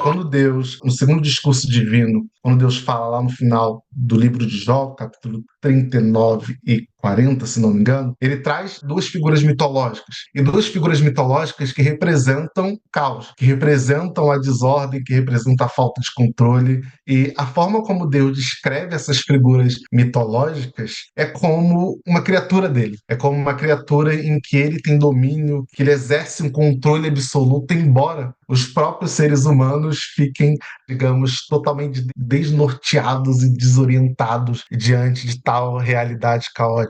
Quando Deus, no segundo discurso divino, quando Deus fala lá no final do livro de Jó, capítulo 39 e 40, se não me engano, ele traz duas figuras mitológicas. E duas figuras mitológicas que representam caos, que representam a desordem, que representam a falta de controle. E a forma como Deus descreve essas figuras mitológicas é como uma criatura dele. É como uma criatura em que ele tem domínio, que ele exerce um controle absoluto, embora os próprios seres humanos fiquem, digamos, totalmente desnorteados e desorientados diante de tal realidade caótica.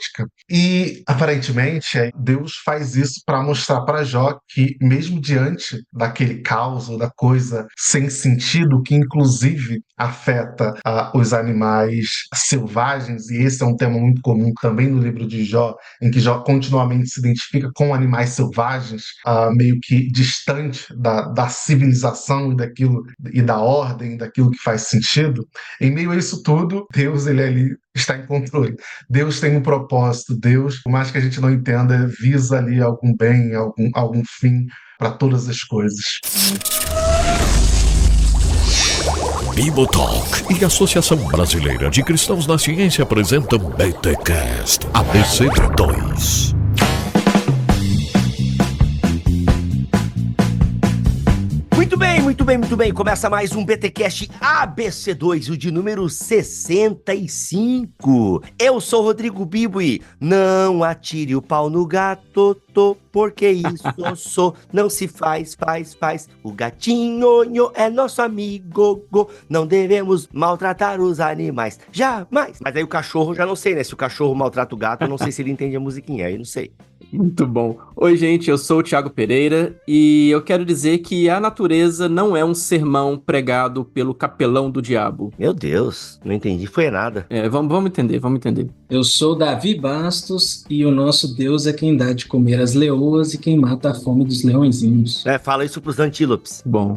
E, aparentemente, Deus faz isso para mostrar para Jó que, mesmo diante daquele caos, da coisa sem sentido, que inclusive afeta os animais selvagens, e esse é um tema muito comum também no livro de Jó, em que Jó continuamente se identifica com animais selvagens, meio que distante da civilização e daquilo e da ordem, daquilo que faz sentido. Em meio a isso tudo, Deus, ele ali está em controle. Deus tem um propósito. Deus, por mais que a gente não entenda, visa ali algum bem, algum fim para todas as coisas. Bibotalk e a Associação Brasileira de Cristãos na Ciência apresentam BTcast ABC2. Muito bem. Começa mais um BTcast ABC2, o de número 65. Eu sou Rodrigo Bibo e não atire o pau no gato, porque isso não se faz. O gatinho é nosso amigo, não devemos maltratar os animais, jamais. Mas aí o cachorro, já não sei, né? Se o cachorro maltrata o gato, eu não sei se ele entende a musiquinha, aí não sei. Muito bom. Oi, gente, eu sou o Thiago Pereira e eu quero dizer que a natureza não é um sermão pregado pelo capelão do diabo. Meu Deus, não entendi, foi nada. Vamos entender. Eu sou Davi Bastos e o nosso Deus é quem dá de comer as leoas e quem mata a fome dos leõezinhos. Fala isso pros antílopes. Bom.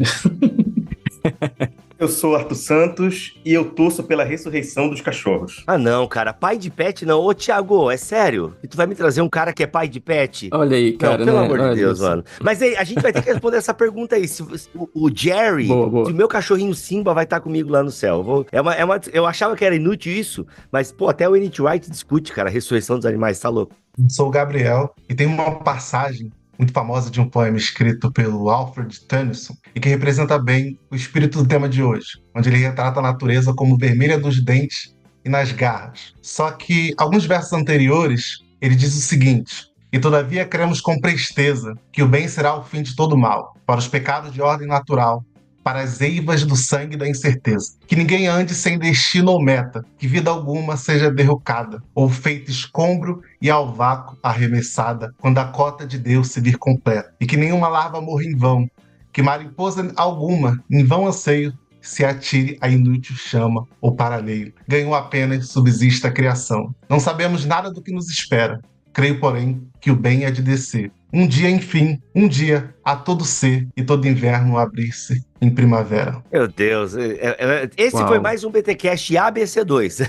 Eu sou Arthur Santos e eu torço pela ressurreição dos cachorros. Ah não, cara, pai de pet não. Ô Thiago, é sério? E tu vai me trazer um cara que é pai de pet? Olha aí, cara. Não, pelo amor de Deus, mano. Mas aí, a gente vai ter que responder essa pergunta aí. Se o Jerry, boa. se o meu cachorrinho Simba vai estar comigo lá no céu. Eu achava que era inútil isso, mas, pô, até o N.T. Wright discute, cara, a ressurreição dos animais, tá louco? Sou o Gabriel e tem uma passagem muito famosa de um poema escrito pelo Alfred Tennyson e que representa bem o espírito do tema de hoje, onde ele retrata a natureza como vermelha dos dentes e nas garras. Só que alguns versos anteriores, ele diz o seguinte: e todavia cremos com presteza que o bem será o fim de todo mal, para os pecados de ordem natural, para as eivas do sangue da incerteza. Que ninguém ande sem destino ou meta, que vida alguma seja derrocada, ou feita escombro e ao vácuo arremessada, quando a cota de Deus se vir completa. E que nenhuma larva morra em vão, que mariposa alguma, em vão anseio, se atire a inútil chama ou paralelo. Ganhou apenas subsiste a criação. Não sabemos nada do que nos espera. Creio, porém, que o bem é de descer. Um dia, enfim, a todo ser e todo inverno abrir-se em primavera. Meu Deus, esse foi mais um BTcast ABC2.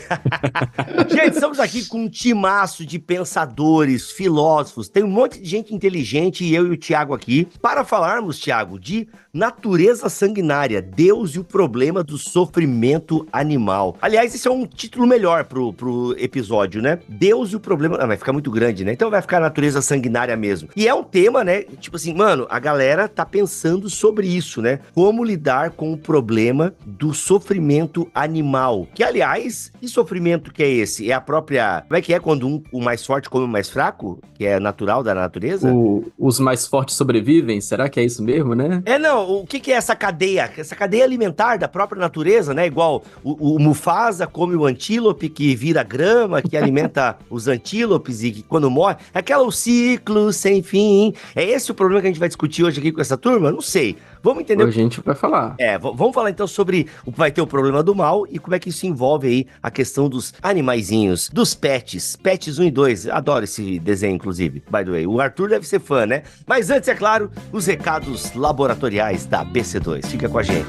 Gente, estamos aqui com um timaço de pensadores, filósofos, tem um monte de gente inteligente e eu e o Thiago aqui, para falarmos, Thiago, de natureza sanguinária, Deus e o problema do sofrimento animal. Aliás, esse é um título melhor pro episódio, né? Deus e o problema... vai ficar muito grande, né? Então vai ficar natureza sanguinária mesmo. E é um tema, né? Tipo assim, mano, a galera tá pensando sobre isso, né? Como lidar com o problema do sofrimento animal. Que, aliás, que sofrimento que é esse? É a própria... Como é que é quando o mais forte come o mais fraco? Que é natural da natureza? Os mais fortes sobrevivem? Será que é isso mesmo, né? Não, o que é essa cadeia? Essa cadeia alimentar da própria natureza, né? Igual o Mufasa come o antílope que vira grama, que alimenta os antílopes e que quando morre... o ciclo sem fim. É esse o problema que a gente vai discutir hoje aqui com essa turma? Não sei. Vamos entender... Hoje a gente vai falar. Vamos falar então sobre o que vai ter o problema do mal e como é que isso envolve aí a questão dos animaizinhos, dos pets. Pets 1 e 2. Adoro esse desenho, inclusive. By the way, o Arthur deve ser fã, né? Mas antes, é claro, os recados laboratoriais da BC2. Fica com a gente.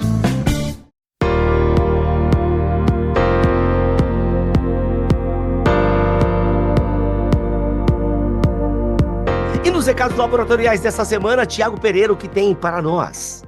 E nos recados laboratoriais dessa semana, Thiago Pereira, o que tem para nós?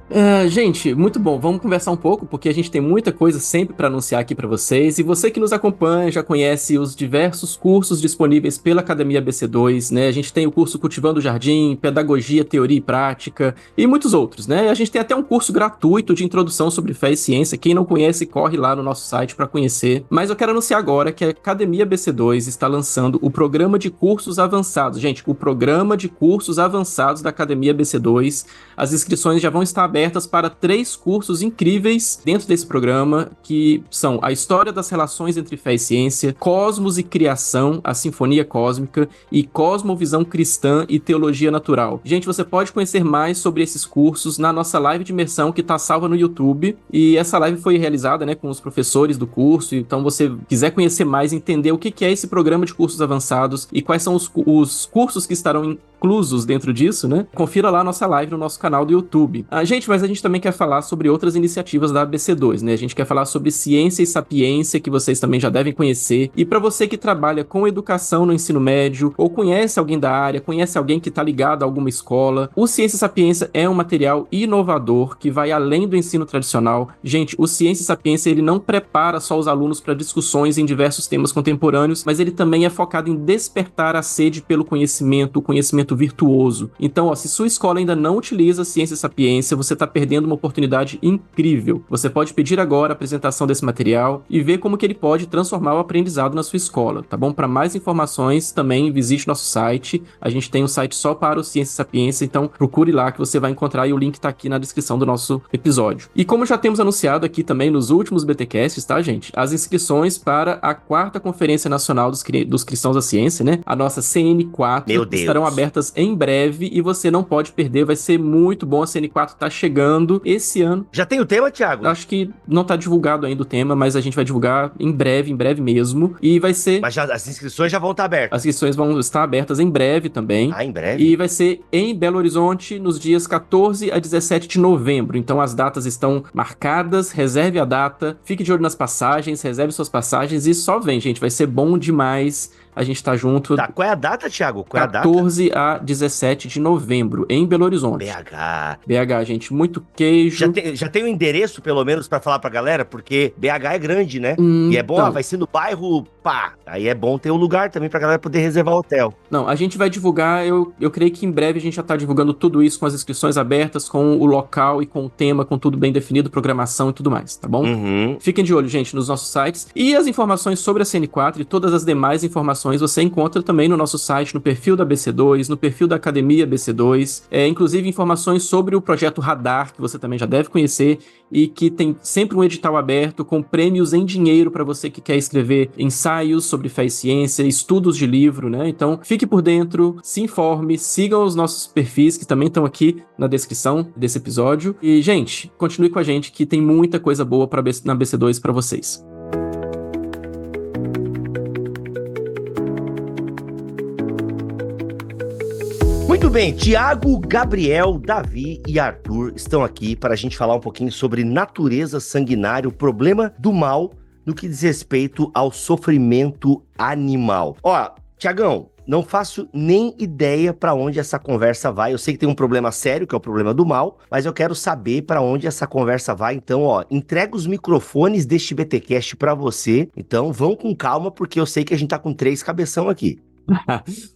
Gente, muito bom. Vamos conversar um pouco, porque a gente tem muita coisa sempre para anunciar aqui para vocês. E você que nos acompanha já conhece os diversos cursos disponíveis pela Academia ABC2, né? A gente tem o curso Cultivando o Jardim, Pedagogia, Teoria e Prática e muitos outros, né? A gente tem até um curso gratuito de introdução sobre fé e ciência. Quem não conhece, corre lá no nosso site para conhecer. Mas eu quero anunciar agora que a Academia ABC2 está lançando o programa de cursos avançados. Gente, o programa de cursos avançados da Academia ABC2. As inscrições já vão estar abertas para 3 cursos incríveis dentro desse programa, que são a História das Relações entre Fé e Ciência, Cosmos e Criação, a Sinfonia Cósmica, e Cosmovisão Cristã e Teologia Natural. Gente, você pode conhecer mais sobre esses cursos na nossa live de imersão que está salva no YouTube, e essa live foi realizada, né, com os professores do curso. Então, você quiser conhecer mais, entender o que é esse programa de cursos avançados e quais são os cursos que estarão inclusos dentro disso, né? Confira lá a nossa live no nosso canal do YouTube. Gente, mas a gente também quer falar sobre outras iniciativas da ABC2, né? A gente quer falar sobre ciência e sapiência, que vocês também já devem conhecer. E para você que trabalha com educação no ensino médio, ou conhece alguém da área, conhece alguém que está ligado a alguma escola, o Ciência e Sapiência é um material inovador que vai além do ensino tradicional. Gente, o Ciência e Sapiência, ele não prepara só os alunos para discussões em diversos temas contemporâneos, mas ele também é focado em despertar a sede pelo conhecimento, o conhecimento virtuoso. Então, se sua escola ainda não utiliza Ciência e Sapiência, você está perdendo uma oportunidade incrível. Você pode pedir agora a apresentação desse material e ver como que ele pode transformar o aprendizado na sua escola, tá bom? Para mais informações, também visite nosso site. A gente tem um site só para o Ciência e Sapiência, então procure lá que você vai encontrar, e o link está aqui na descrição do nosso episódio. E como já temos anunciado aqui também nos últimos BTcasts, tá, gente? As inscrições para a 4ª Conferência Nacional dos Cristãos da Ciência, né? A nossa CN4, estarão abertas em breve e você não pode perder, vai ser muito bom. A CN4 tá chegando esse ano. Já tem o tema, Thiago? Acho que não tá divulgado ainda o tema, mas a gente vai divulgar em breve mesmo, e vai ser... Mas as inscrições já vão estar abertas? As inscrições vão estar abertas em breve também. Em breve? E vai ser em Belo Horizonte nos dias 14 a 17 de novembro, então as datas estão marcadas, reserve a data, fique de olho nas passagens, reserve suas passagens e só vem, gente, vai ser bom demais. A gente tá junto. Tá, qual é a data, Thiago? Qual é a data? 14 a 17 de novembro, em Belo Horizonte. BH, gente, muito queijo. Já tem um endereço, pelo menos, pra falar pra galera? Porque BH é grande, né? E é bom, vai ser no bairro, pá. Aí é bom ter um lugar também pra galera poder reservar o hotel. Não, a gente vai divulgar, eu creio que em breve a gente já tá divulgando tudo isso, com as inscrições abertas, com o local e com o tema, com tudo bem definido, programação e tudo mais, tá bom? Fiquem de olho, gente, nos nossos sites. E as informações sobre a CN4 e todas as demais informações você encontra também no nosso site, no perfil da ABC2, no perfil da Academia ABC2, inclusive informações sobre o projeto Radar, que você também já deve conhecer, e que tem sempre um edital aberto com prêmios em dinheiro para você que quer escrever ensaios sobre fé e ciência, estudos de livro, né? Então, fique por dentro, se informe, sigam os nossos perfis, que também estão aqui na descrição desse episódio. E, gente, continue com a gente, que tem muita coisa boa na ABC2 para vocês. Muito bem, Tiago, Gabriel, Davi e Arthur estão aqui para a gente falar um pouquinho sobre natureza sanguinária, o problema do mal no que diz respeito ao sofrimento animal. Ó, Tiagão, não faço nem ideia para onde essa conversa vai. Eu sei que tem um problema sério, que é o problema do mal, mas eu quero saber para onde essa conversa vai. Então, ó, entrega os microfones deste BTcast para você. Então, vão com calma, porque eu sei que a gente tá com 3 cabeção aqui.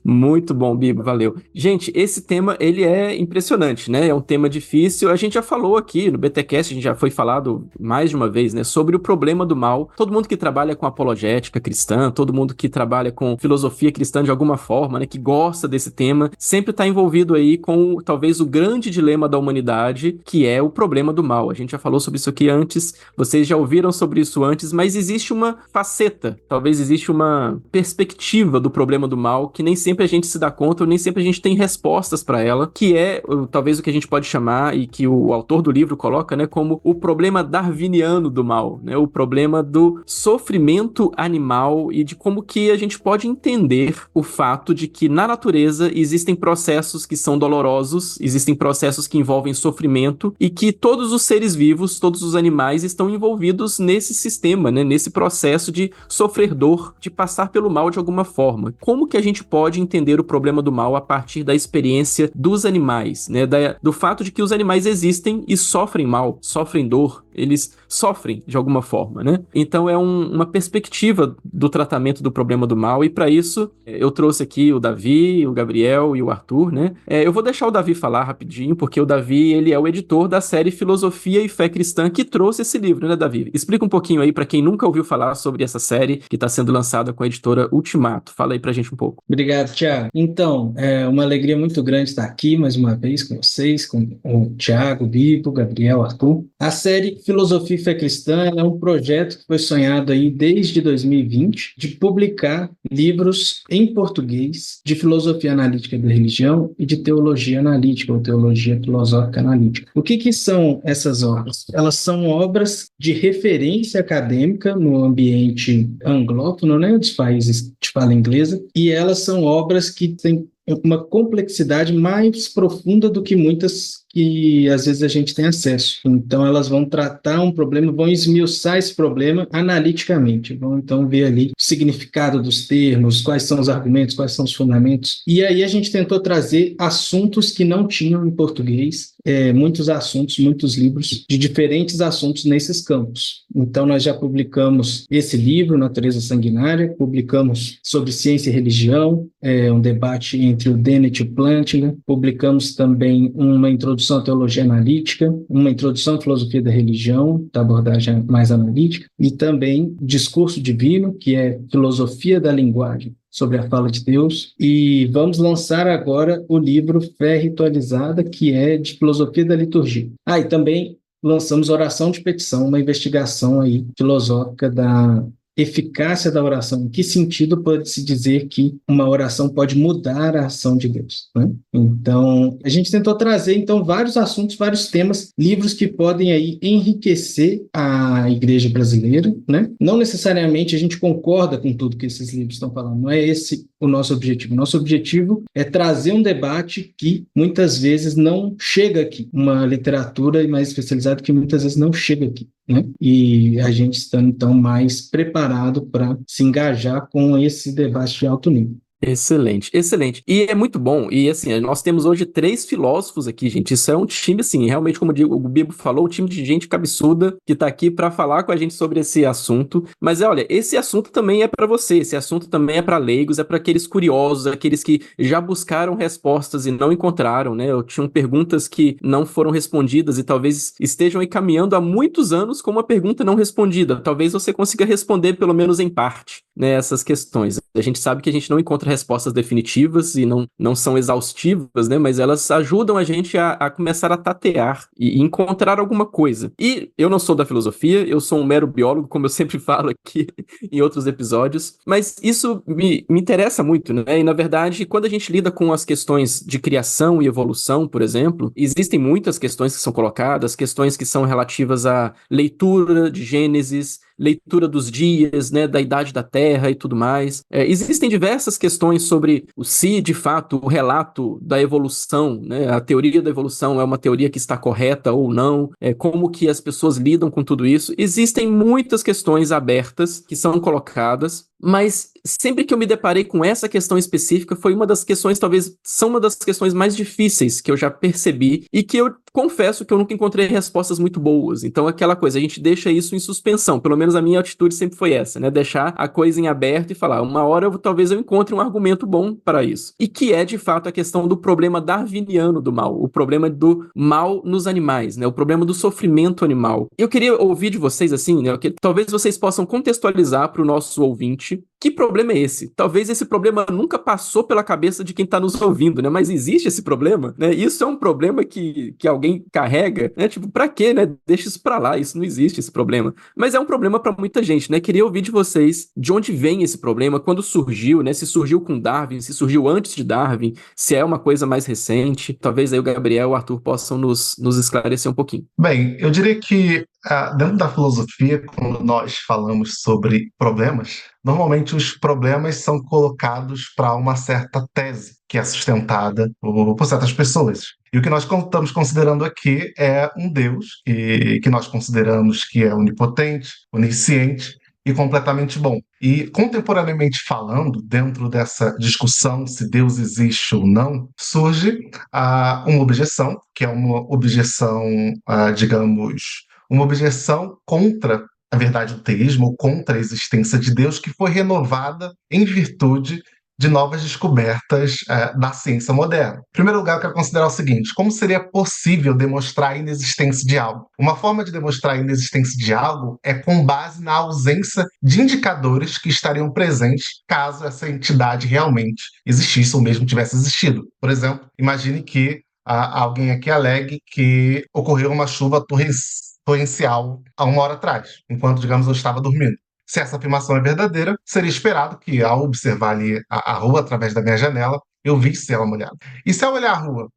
Muito bom, Bibo, valeu. Gente, esse tema, ele é impressionante, né? É um tema difícil. A gente já falou aqui no BTcast, a gente já foi falado mais de uma vez, né? Sobre o problema do mal. Todo mundo que trabalha com apologética cristã, todo mundo que trabalha com filosofia cristã de alguma forma, né? Que gosta desse tema, sempre está envolvido aí com, talvez, o grande dilema da humanidade, que é o problema do mal. A gente já falou sobre isso aqui antes, vocês já ouviram sobre isso antes, mas existe uma faceta, talvez existe uma perspectiva do problema do mal, que nem sempre a gente se dá conta, ou nem sempre a gente tem respostas para ela, que é talvez o que a gente pode chamar, e que o autor do livro coloca, né, como o problema darwiniano do mal, né, o problema do sofrimento animal, e de como que a gente pode entender o fato de que na natureza existem processos que são dolorosos, existem processos que envolvem sofrimento, e que todos os seres vivos, todos os animais estão envolvidos nesse sistema, né, nesse processo de sofrer dor, de passar pelo mal de alguma forma. Como que a gente pode entender o problema do mal a partir da experiência dos animais, né? Do fato de que os animais existem e sofrem mal, sofrem dor, eles sofrem de alguma forma, né? Então é uma perspectiva do tratamento do problema do mal, e para isso eu trouxe aqui o Davi, o Gabriel e o Arthur, né? Eu vou deixar o Davi falar rapidinho, porque o Davi, ele é o editor da série Filosofia e Fé Cristã que trouxe esse livro, né, Davi? Explica um pouquinho aí para quem nunca ouviu falar sobre essa série que está sendo lançada com a editora Ultimato. Fala aí pra gente um pouco. Obrigado, Thiago. Então, é uma alegria muito grande estar aqui mais uma vez com vocês, com o Thiago, o Bibo, o Gabriel, o Arthur. A série Filosofia e Fé Cristã é um projeto que foi sonhado aí desde 2020 de publicar livros em português de filosofia analítica da religião e de teologia analítica ou teologia filosófica analítica. O que são essas obras? Elas são obras de referência acadêmica no ambiente anglófono, né, dos países de fala inglesa, e elas são obras que têm uma complexidade mais profunda do que muitas que às vezes a gente tem acesso. Então elas vão tratar um problema, vão esmiuçar esse problema analiticamente, vão então ver ali o significado dos termos, quais são os argumentos, quais são os fundamentos. E aí a gente tentou trazer assuntos que não tinham em português, muitos assuntos, muitos livros de diferentes assuntos nesses campos. Então nós já publicamos esse livro, Natureza Sanguinária, publicamos sobre ciência e religião, um debate entre o Dennett e o Plantinga, publicamos também uma introdução à teologia analítica, uma introdução à filosofia da religião, da abordagem mais analítica, e também Discurso Divino, que é filosofia da linguagem, sobre a fala de Deus, e vamos lançar agora o livro Fé Ritualizada, que é de filosofia da liturgia. E também lançamos Oração de Petição, uma investigação aí filosófica da eficácia da oração. Em que sentido pode-se dizer que uma oração pode mudar a ação de Deus, né? Então, a gente tentou trazer, então, vários assuntos, vários temas, livros que podem aí enriquecer a igreja brasileira, né? Não necessariamente a gente concorda com tudo que esses livros estão falando, não é esse o nosso objetivo. Nosso objetivo é trazer um debate que muitas vezes não chega aqui, uma literatura mais especializada que muitas vezes não chega aqui, né? E a gente está, então, mais preparado para se engajar com esse debate de alto nível. Excelente, excelente. E é muito bom. E assim, nós temos hoje 3 filósofos aqui, gente. Isso é um time, assim, realmente, como o Bibo falou, um time de gente cabeçuda que tá aqui para falar com a gente sobre esse assunto. Mas olha, esse assunto também é para você, esse assunto também é para leigos, é para aqueles curiosos, aqueles que já buscaram respostas e não encontraram, né? Tinham perguntas que não foram respondidas e talvez estejam aí caminhando há muitos anos com uma pergunta não respondida. Talvez você consiga responder, pelo menos em parte, né, essas questões. A gente sabe que a gente não encontra respostas definitivas e não são exaustivas, né? Mas elas ajudam a gente a começar a tatear e encontrar alguma coisa. E eu não sou da filosofia, eu sou um mero biólogo, como eu sempre falo aqui em outros episódios, mas isso me interessa muito, né? E, na verdade, quando a gente lida com as questões de criação e evolução, por exemplo, existem muitas questões que são colocadas, questões que são relativas à leitura de Gênesis, leitura dos dias, né, da idade da Terra e tudo mais. Existem diversas questões sobre se, de fato, o relato da evolução, né, a teoria da evolução é uma teoria que está correta ou não, como que as pessoas lidam com tudo isso. Existem muitas questões abertas que são colocadas, mas sempre que eu me deparei com essa questão específica, foi uma das questões, talvez, são uma das questões mais difíceis que eu já percebi e que eu confesso que eu nunca encontrei respostas muito boas. Então, aquela coisa, a gente deixa isso em suspensão, pelo menos a minha atitude sempre foi essa, né? Deixar a coisa em aberto e falar, uma hora talvez eu encontre um argumento bom para isso. E que é, de fato, a questão do problema darwiniano do mal, o problema do mal nos animais, né? O problema do sofrimento animal. Eu queria ouvir de vocês, assim, né? Que talvez vocês possam contextualizar para o nosso ouvinte que problema é esse? Talvez esse problema nunca passou pela cabeça de quem está nos ouvindo, né? Mas existe esse problema, né? Isso é um problema que alguém carrega, né? Tipo, pra quê, né? Deixa isso pra lá, isso não existe, esse problema. Mas é um problema pra muita gente, né? Queria ouvir de vocês de onde vem esse problema, quando surgiu, né? Se surgiu com Darwin, se surgiu antes de Darwin, se é uma coisa mais recente. Talvez aí o Gabriel e o Arthur possam nos esclarecer um pouquinho. Bem, eu diria que dentro da filosofia, quando nós falamos sobre problemas, normalmente os problemas são colocados para uma certa tese que é sustentada por certas pessoas. E o que nós estamos considerando aqui é um Deus que nós consideramos que é onipotente, onisciente, e completamente bom. E, contemporaneamente falando, dentro dessa discussão se Deus existe ou não, surge uma objeção, que é uma objeção, digamos, uma objeção contra a verdade do teísmo, ou contra a existência de Deus, que foi renovada em virtude de novas descobertas da ciência moderna. Em primeiro lugar, eu quero considerar o seguinte: como seria possível demonstrar a inexistência de algo? Uma forma de demonstrar a inexistência de algo é com base na ausência de indicadores que estariam presentes caso essa entidade realmente existisse ou mesmo tivesse existido. Por exemplo, imagine que alguém aqui alegue que ocorreu uma chuva torrencial há 1 hora atrás, enquanto, digamos, eu estava dormindo. Se essa afirmação é verdadeira, seria esperado que, ao observar ali a rua através da minha janela, eu visse ela molhada. E se ao olhar a rua,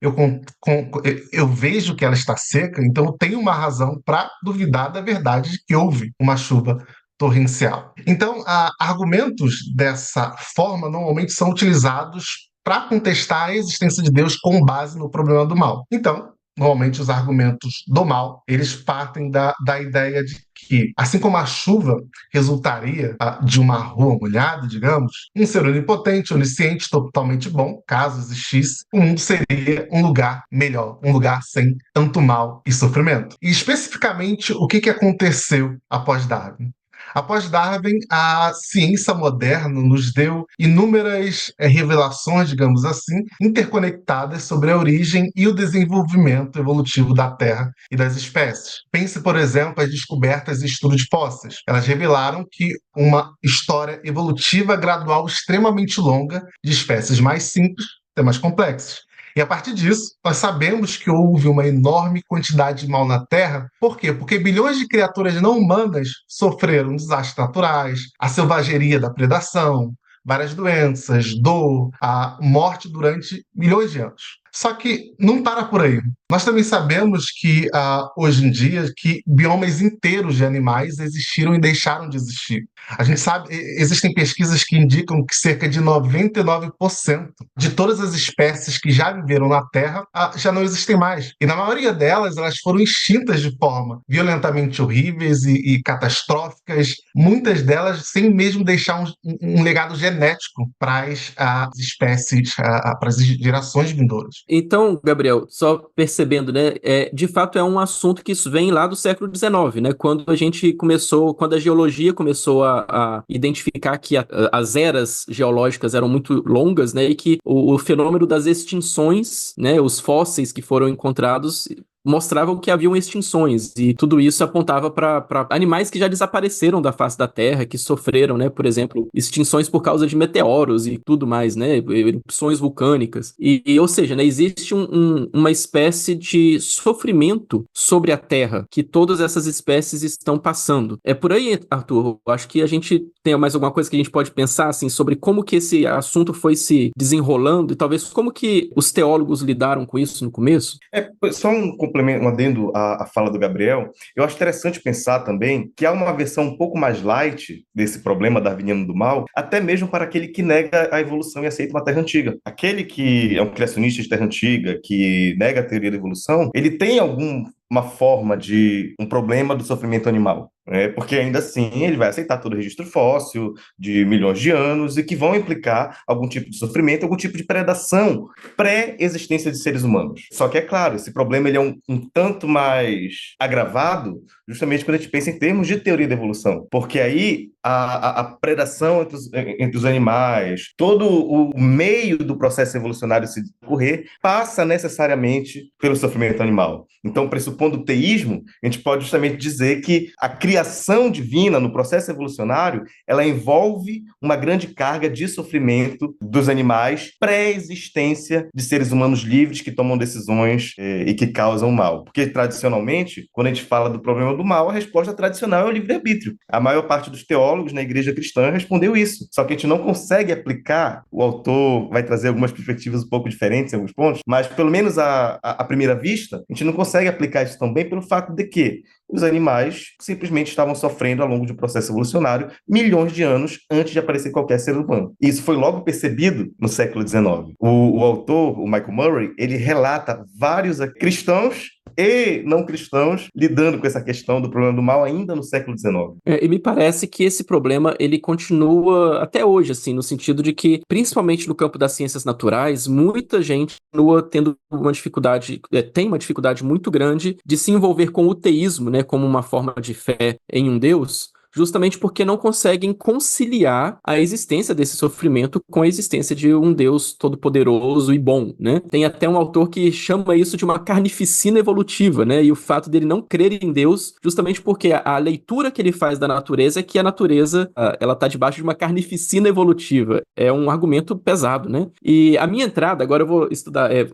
eu vejo que ela está seca, então eu tenho uma razão para duvidar da verdade de que houve uma chuva torrencial. Então, argumentos dessa forma normalmente são utilizados para contestar a existência de Deus com base no problema do mal. Então, normalmente os argumentos do mal, eles partem da ideia de que, assim como a chuva resultaria de uma rua molhada, digamos, um ser onipotente, onisciente, totalmente bom, caso existisse, o mundo seria um lugar melhor, um lugar sem tanto mal e sofrimento. E especificamente, o que aconteceu após Darwin? Após Darwin, a ciência moderna nos deu inúmeras revelações, digamos assim, interconectadas sobre a origem e o desenvolvimento evolutivo da Terra e das espécies. Pense, por exemplo, as descobertas e estudos de fósseis. Elas revelaram que uma história evolutiva gradual extremamente longa de espécies mais simples até mais complexas. E a partir disso, nós sabemos que houve uma enorme quantidade de mal na Terra. Por quê? Porque bilhões de criaturas não humanas sofreram desastres naturais, a selvageria da predação, várias doenças, dor, a morte durante milhões de anos. Só que não para por aí. Nós também sabemos que, hoje em dia, que biomas inteiros de animais existiram e deixaram de existir. A gente sabe, existem pesquisas que indicam que cerca de 99% de todas as espécies que já viveram na Terra já não existem mais. E na maioria delas, elas foram extintas de forma violentamente horríveis e catastróficas, muitas delas sem mesmo deixar um legado genético para as espécies, para as gerações vindouras. Então, Gabriel, só percebendo, né, de fato é um assunto que isso vem lá do século XIX, né, quando a geologia começou a identificar que as eras geológicas eram muito longas, né, e que o fenômeno das extinções, né, os fósseis que foram encontrados mostravam que haviam extinções, e tudo isso apontava para animais que já desapareceram da face da Terra, que sofreram, né, por exemplo, extinções por causa de meteoros e tudo mais, né, erupções vulcânicas, ou seja, né, existe uma espécie de sofrimento sobre a Terra que todas essas espécies estão passando. É por aí, Arthur, eu acho que a gente tem mais alguma coisa que a gente pode pensar, assim, sobre como que esse assunto foi se desenrolando e talvez como que os teólogos lidaram com isso no começo? Só um adendo à fala do Gabriel, eu acho interessante pensar também que há uma versão um pouco mais light desse problema darwiniano do mal, até mesmo para aquele que nega a evolução e aceita uma terra antiga. Aquele que é um criacionista de terra antiga, que nega a teoria da evolução, ele tem uma forma de um problema do sofrimento animal, né? Porque ainda assim ele vai aceitar todo o registro fóssil de milhões de anos e que vão implicar algum tipo de sofrimento, algum tipo de predação pré-existência de seres humanos. Só que é claro, esse problema ele é um tanto mais agravado justamente quando a gente pensa em termos de teoria da evolução, porque aí a predação entre os animais, todo o meio do processo evolucionário se decorrer, passa necessariamente pelo sofrimento animal. Então, pressupondo o teísmo, a gente pode justamente dizer que a criação divina no processo evolucionário, ela envolve uma grande carga de sofrimento dos animais pré-existência de seres humanos livres que tomam decisões e que causam mal. Porque, tradicionalmente, quando a gente fala do problema do mal, a resposta tradicional é o livre-arbítrio. A maior parte dos teólogos na igreja cristã respondeu isso. Só que a gente não consegue aplicar, o autor vai trazer algumas perspectivas um pouco diferentes em alguns pontos, mas pelo menos à primeira vista, a gente não consegue aplicar isso tão bem pelo fato de que os animais simplesmente estavam sofrendo ao longo de um processo evolucionário milhões de anos antes de aparecer qualquer ser humano. E isso foi logo percebido no século XIX. O autor, o Michael Murray, ele relata vários cristãos e não cristãos lidando com essa questão do problema do mal ainda no século XIX. E me parece que esse problema, ele continua até hoje, assim, no sentido de que, principalmente no campo das ciências naturais, muita gente continua tendo uma dificuldade, tem uma dificuldade muito grande de se envolver com o teísmo, né, como uma forma de fé em um Deus, justamente porque não conseguem conciliar a existência desse sofrimento com a existência de um Deus todo-poderoso e bom, né? Tem até um autor que chama isso de uma carnificina evolutiva, né? E o fato dele não crer em Deus, justamente porque a leitura que ele faz da natureza é que a natureza, ela tá debaixo de uma carnificina evolutiva. É um argumento pesado, né? E a minha entrada, agora eu vou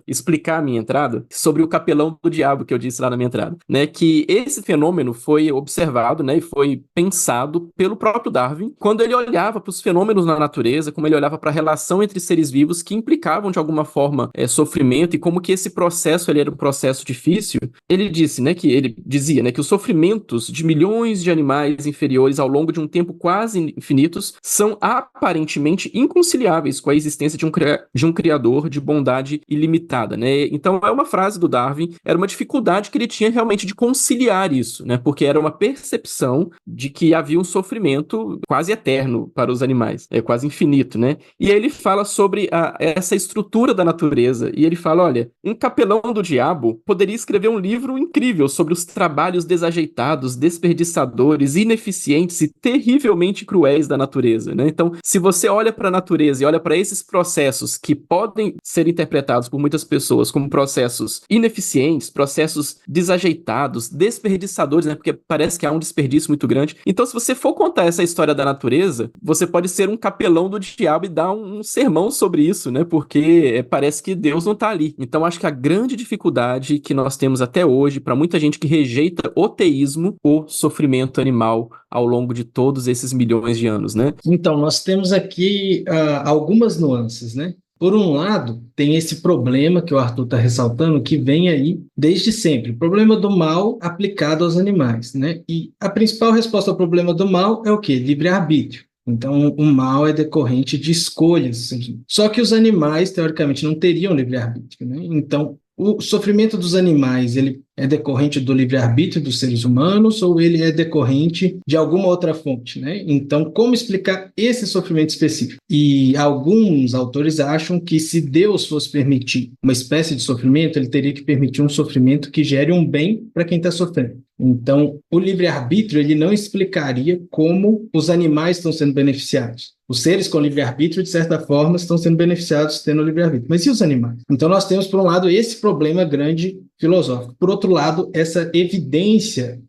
explicar a minha entrada sobre o capelão do diabo que eu disse lá na minha entrada, né? Que esse fenômeno foi observado, né? E foi pensado pelo próprio Darwin, quando ele olhava para os fenômenos na natureza, como ele olhava para a relação entre seres vivos que implicavam de alguma forma sofrimento e como que esse processo ele era um processo difícil. Ele dizia, né, que os sofrimentos de milhões de animais inferiores ao longo de um tempo quase infinitos são aparentemente inconciliáveis com a existência de um criador de bondade ilimitada, né? Então é uma frase do Darwin, era uma dificuldade que ele tinha realmente de conciliar isso, né? Porque era uma percepção de que havia um sofrimento quase eterno para os animais, quase infinito, né? E aí ele fala sobre essa estrutura da natureza, e ele fala, olha, um capelão do diabo poderia escrever um livro incrível sobre os trabalhos desajeitados, desperdiçadores, ineficientes e terrivelmente cruéis da natureza, né? Então, se você olha para a natureza e olha para esses processos que podem ser interpretados por muitas pessoas como processos ineficientes, processos desajeitados, desperdiçadores, né? Porque parece que há um desperdício muito grande. Então, se você for contar essa história da natureza, você pode ser um capelão do diabo e dar um sermão sobre isso, né? Porque parece que Deus não tá ali. Então, acho que a grande dificuldade que nós temos até hoje, para muita gente que rejeita o teísmo, o sofrimento animal ao longo de todos esses milhões de anos, né? Então, nós temos aqui algumas nuances, né? Por um lado, tem esse problema que o Arthur está ressaltando, que vem aí desde sempre, o problema do mal aplicado aos animais, né? E a principal resposta ao problema do mal é o quê? Livre-arbítrio. Então, o mal é decorrente de escolhas. Só que os animais, teoricamente, não teriam livre-arbítrio, né? Então, o sofrimento dos animais, ele é decorrente do livre-arbítrio dos seres humanos ou ele é decorrente de alguma outra fonte, né? Então, como explicar esse sofrimento específico? E alguns autores acham que se Deus fosse permitir uma espécie de sofrimento, ele teria que permitir um sofrimento que gere um bem para quem está sofrendo. Então, o livre-arbítrio ele não explicaria como os animais estão sendo beneficiados. Os seres com livre-arbítrio, de certa forma, estão sendo beneficiados tendo livre-arbítrio. Mas e os animais? Então, nós temos, por um lado, esse problema grande filosófico. Por outro lado, essa evidência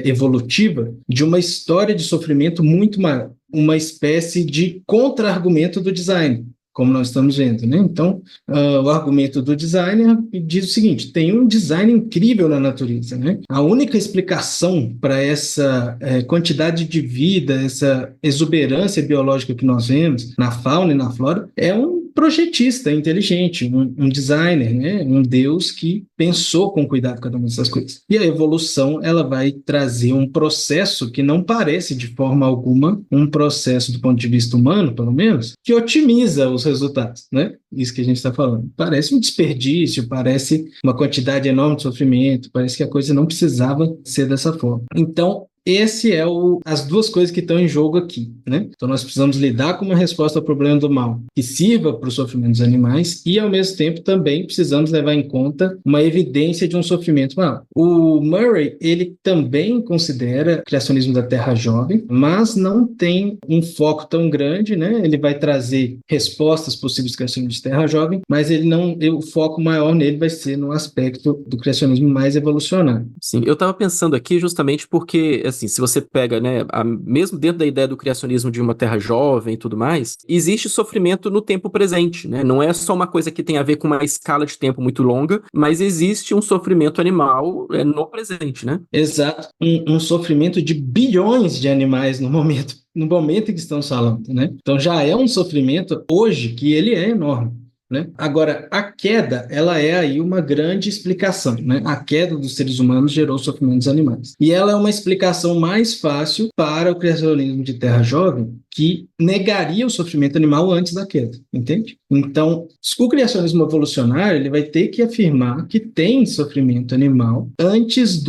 evolutiva de uma história de sofrimento muito maior. Uma espécie de contra-argumento do design, como nós estamos vendo, né? Então, o argumento do designer diz o seguinte, tem um design incrível na natureza, né? A única explicação para essa quantidade de vida, essa exuberância biológica que nós vemos na fauna e na flora, é um projetista inteligente, um designer, né? Um Deus que pensou com cuidado cada uma dessas coisas. E a evolução, ela vai trazer um processo que não parece de forma alguma um processo do ponto de vista humano, pelo menos, que otimiza os resultados, né? Isso que a gente está falando. Parece um desperdício, parece uma quantidade enorme de sofrimento, parece que a coisa não precisava ser dessa forma. Então, esse é as duas coisas que estão em jogo aqui, né? Então, nós precisamos lidar com uma resposta ao problema do mal que sirva para o sofrimento dos animais e, ao mesmo tempo, também precisamos levar em conta uma evidência de um sofrimento maior. O Murray, ele também considera o criacionismo da Terra jovem, mas não tem um foco tão grande, né? Ele vai trazer respostas possíveis do criacionismo de Terra jovem, mas o foco maior nele vai ser no aspecto do criacionismo mais evolucionário. Sim, eu estava pensando aqui justamente porque assim, se você pega, né, mesmo dentro da ideia do criacionismo de uma terra jovem e tudo mais, existe sofrimento no tempo presente, né? Não é só uma coisa que tem a ver com uma escala de tempo muito longa, mas existe um sofrimento animal no presente, né? Exato. Um sofrimento de bilhões de animais no momento em que estamos falando, né? Então já é um sofrimento hoje que ele é enorme. né? Agora, a queda, ela é aí uma grande explicação, né? A queda dos seres humanos gerou sofrimento dos animais. E ela é uma explicação mais fácil para o criacionismo de Terra Jovem, que negaria o sofrimento animal antes da queda, entende? Então, o criacionismo evolucionário, ele vai ter que afirmar que tem sofrimento animal antes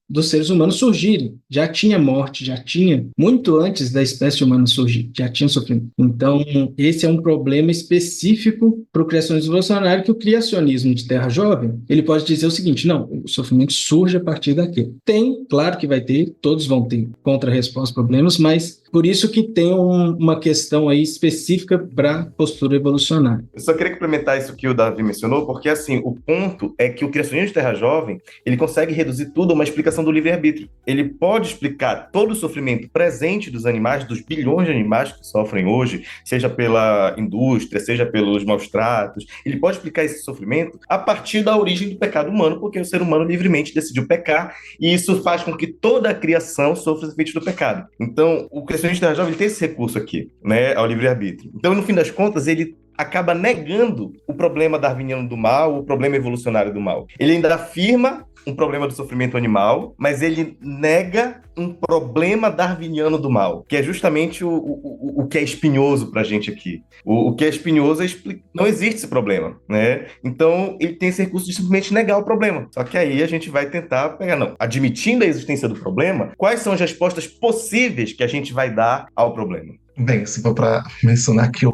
dos seres humanos surgirem. Já tinha morte, já tinha, muito antes da espécie humana surgir, já tinha sofrimento. Então, esse é um problema específico para o criacionismo evolucionário, que o criacionismo de Terra Jovem, ele pode dizer o seguinte, não, o sofrimento surge a partir daquilo. Tem, claro que vai ter, todos vão ter contra-respostas, problemas, mas por isso que tem uma questão aí específica para a postura evolucionária. Eu só queria complementar isso que o Davi mencionou, porque assim, o ponto é que o criacionismo de Terra Jovem, ele consegue reduzir tudo a uma explicação do livre-arbítrio. Ele pode explicar todo o sofrimento presente dos animais, dos bilhões de animais que sofrem hoje, seja pela indústria, seja pelos maus tratos, ele pode explicar esse sofrimento a partir da origem do pecado humano, porque o ser humano livremente decidiu pecar, e isso faz com que toda a criação sofra os efeitos do pecado. Então, o criacionismo de Terra Jovem tem esse recurso aqui, né, ao livre-arbítrio. Então, no fim das contas, ele acaba negando o problema darwiniano do mal, o problema evolucionário do mal. Ele ainda afirma um problema do sofrimento animal, mas ele nega um problema darwiniano do mal, que é justamente o que é espinhoso para a gente aqui. O que é espinhoso é não existe esse problema, né? Então, ele tem esse recurso de simplesmente negar o problema. Só que aí a gente vai tentar pegar, não, admitindo a existência do problema, quais são as respostas possíveis que a gente vai dar ao problema? Bem, se for para mencionar aqui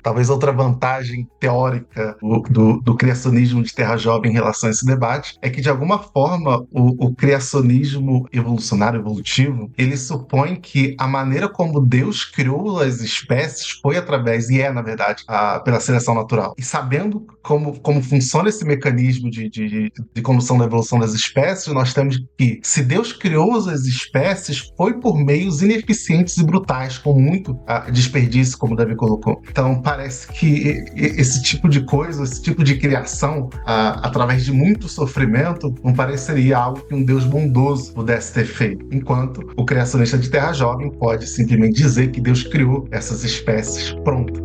talvez outra vantagem teórica do criacionismo de Terra Jovem em relação a esse debate, é que, de alguma forma, o criacionismo evolucionário, evolutivo, ele supõe que a maneira como Deus criou as espécies foi através, e é, na verdade, pela seleção natural. E sabendo como funciona esse mecanismo de condução da evolução das espécies, nós temos que, se Deus criou as espécies, foi por meios ineficientes e brutais, com muito desperdício, como o Davi colocou. Então, parece que esse tipo de coisa, esse tipo de criação, através de muito sofrimento, não pareceria algo que um Deus bondoso pudesse ter feito. Enquanto o criacionista de Terra Jovem pode simplesmente dizer que Deus criou essas espécies prontas.